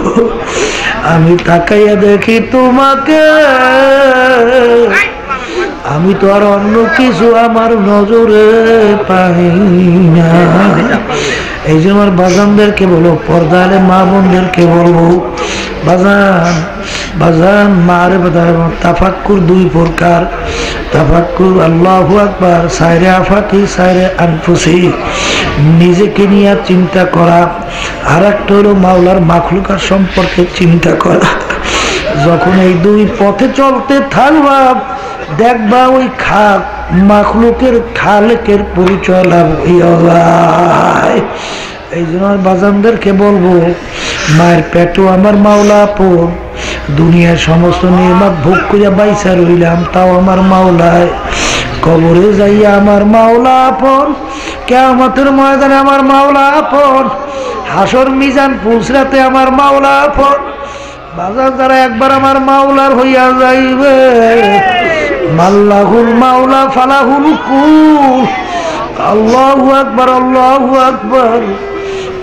আমি তাকাইয়া দেখি তোমাকে, আমি তো আর অন্য কিছু আমার নজরে পাই না। এই যে আমার বাজানদেরকে বলো, পর্দালে মা বোনদেরকে বলবো, বাজান বাজান মারিফত তাফাক্কুর দুই প্রকার। তাফাক্কুর আল্লাহু আকবার, সাইরে আফাকি সাইরে আনফুসি, নিজেকে নিয়ে চিন্তা করা, আর একটা হলো মাওলার মাখলুকার সম্পর্কে চিন্তা করা। যখন এই দুই পথে চলতে থাকবা, দেখবা ওই মাখলুকের খালেকের পরিচয় লাভ হইয়া যায়। এই জন্য বাজানদেরকে বলবো, মায়ের পেটও আমার মাওলা আপন, দুনিয়ার সমস্ত নিয়ামত ভোগ করিয়া বাইসা রইলাম, তাও আমার মাওলায়। কবরে যাইয়া আমার মাওলা আপন, কিয়ামতের ময়দানে আমার মাওলা আপন, হাসর মিজান পুছরাতে আমার মাওলা আপন। বাজার যারা একবার আমার মাওলার হইয়া যাইবে, মাল্লাহুল মাওলা ফালাহুল কুল। আল্লাহু আকবার, আল্লাহু আকবার,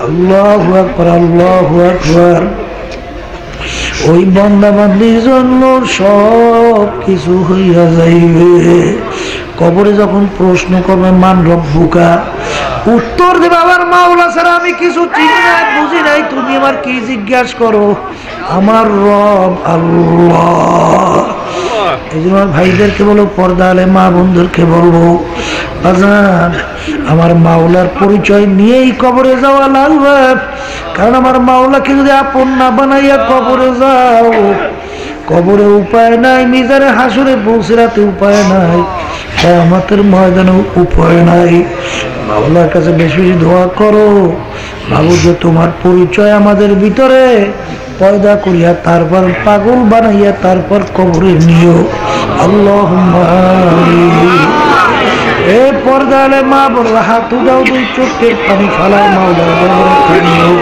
আল্লাহু আকবার, আল্লাহু আকবার। ওই বান্দা বান্দির জন্য সব কিছু হইয়া যাইবে। কবরে যখন প্রশ্ন করবে মান রব্বুকা, উত্তর দেবে আমার মাওলা ছাড়া আমি কিছু চিনি না, বুঝি নাই, তুমি আমার কি জিজ্ঞাসা করো, আমার রব আল্লাহ। এই জন্য ভাইদেরকে বলো, পর্দা আলে মা বোনদেরকে বলবো, বাজান আমার মাওলার পরিচয় নিয়েই কবরে যাওয়া লাগবে। কারণ আমার মাওলাকে যদি আপন না বানাইয়া কবরে যাও, কবরে উপায় নাই, মিজানে হাসুরে পৌঁছাতে উপায় নাই, কিয়ামতের ময়দানে উপায় নাই। মাওলার কাছে বেশি বেশি দোয়া করো, বাবু যে তোমার পরিচয় আমাদের ভিতরে পয়দা করিয়া তারপর পাগল বানাইয়া তারপর কবরে নিও। আল্লাহুম্মা আমিন। এ পর্দালে মা বড় হাত উঠাও, দুই চোখের পানি ফালায় মাওলার দরবারে কাঁদিও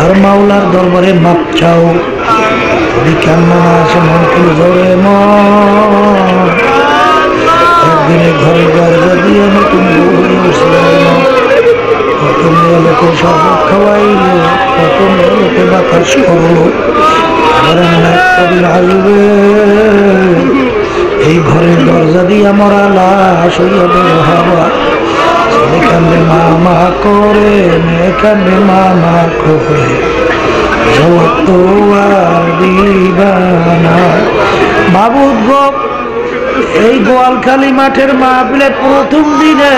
আর মাওলার দরবারে মাপ চাও। যদি কান্না আসে মন খুলে ধরে মন, একদিনে ঘরে দরজা দিয়ে নতুন বউ হয়ে উঠছিলাম। কত মেয়ে লোকে শরবত খাওয়াইলো, কত মেয়ে লোকে বাতাস করলো, আবার এমন একটা দিন আসবে এই ঘরের দরজা দিয়ে মরা লাশ হইয়া বের হওয়া। ছেলে কান্দে মামা করে, মেয়ে কান্দে মামা করে, জবাব তো আর দিবানা। বাবুদ গো, এই গোয়ালখালী মাঠের মাহফিলে প্রথম দিনে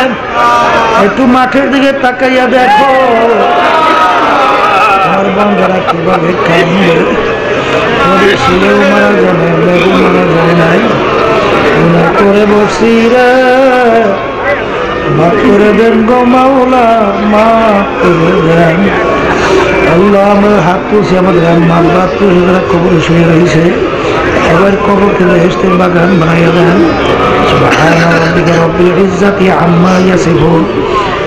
একটু মাঠের দিকে তাকাইয়া দেখো আমার বন্ধুরা কিভাবে কান্দে। ছেলেও মারা যাবে, মেয়েও মারা যায় নাই, গুনাহ করে বসি রে, মাফ করে দেন গো মাওলা, মাফ করে দেন। আল্লাহ আমরা হাত তুলছি, আমাদের মার বাপ তুলে কবর শুয়ে রয়েছে, এবার কবর থেকে হেসতের বাগান বানাইয়া দেন। সুবহানা রাব্বিকা রাব্বিল ইজ্জাতি আম্মা ইয়াসিফুন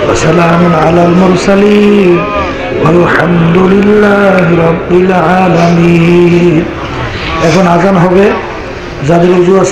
ওয়া সালামুন আলাল মুরসালিন আলহামদুলিল্লাহি রাব্বিল আলামিন। এখন আজান হবে, যাদের উযু আছে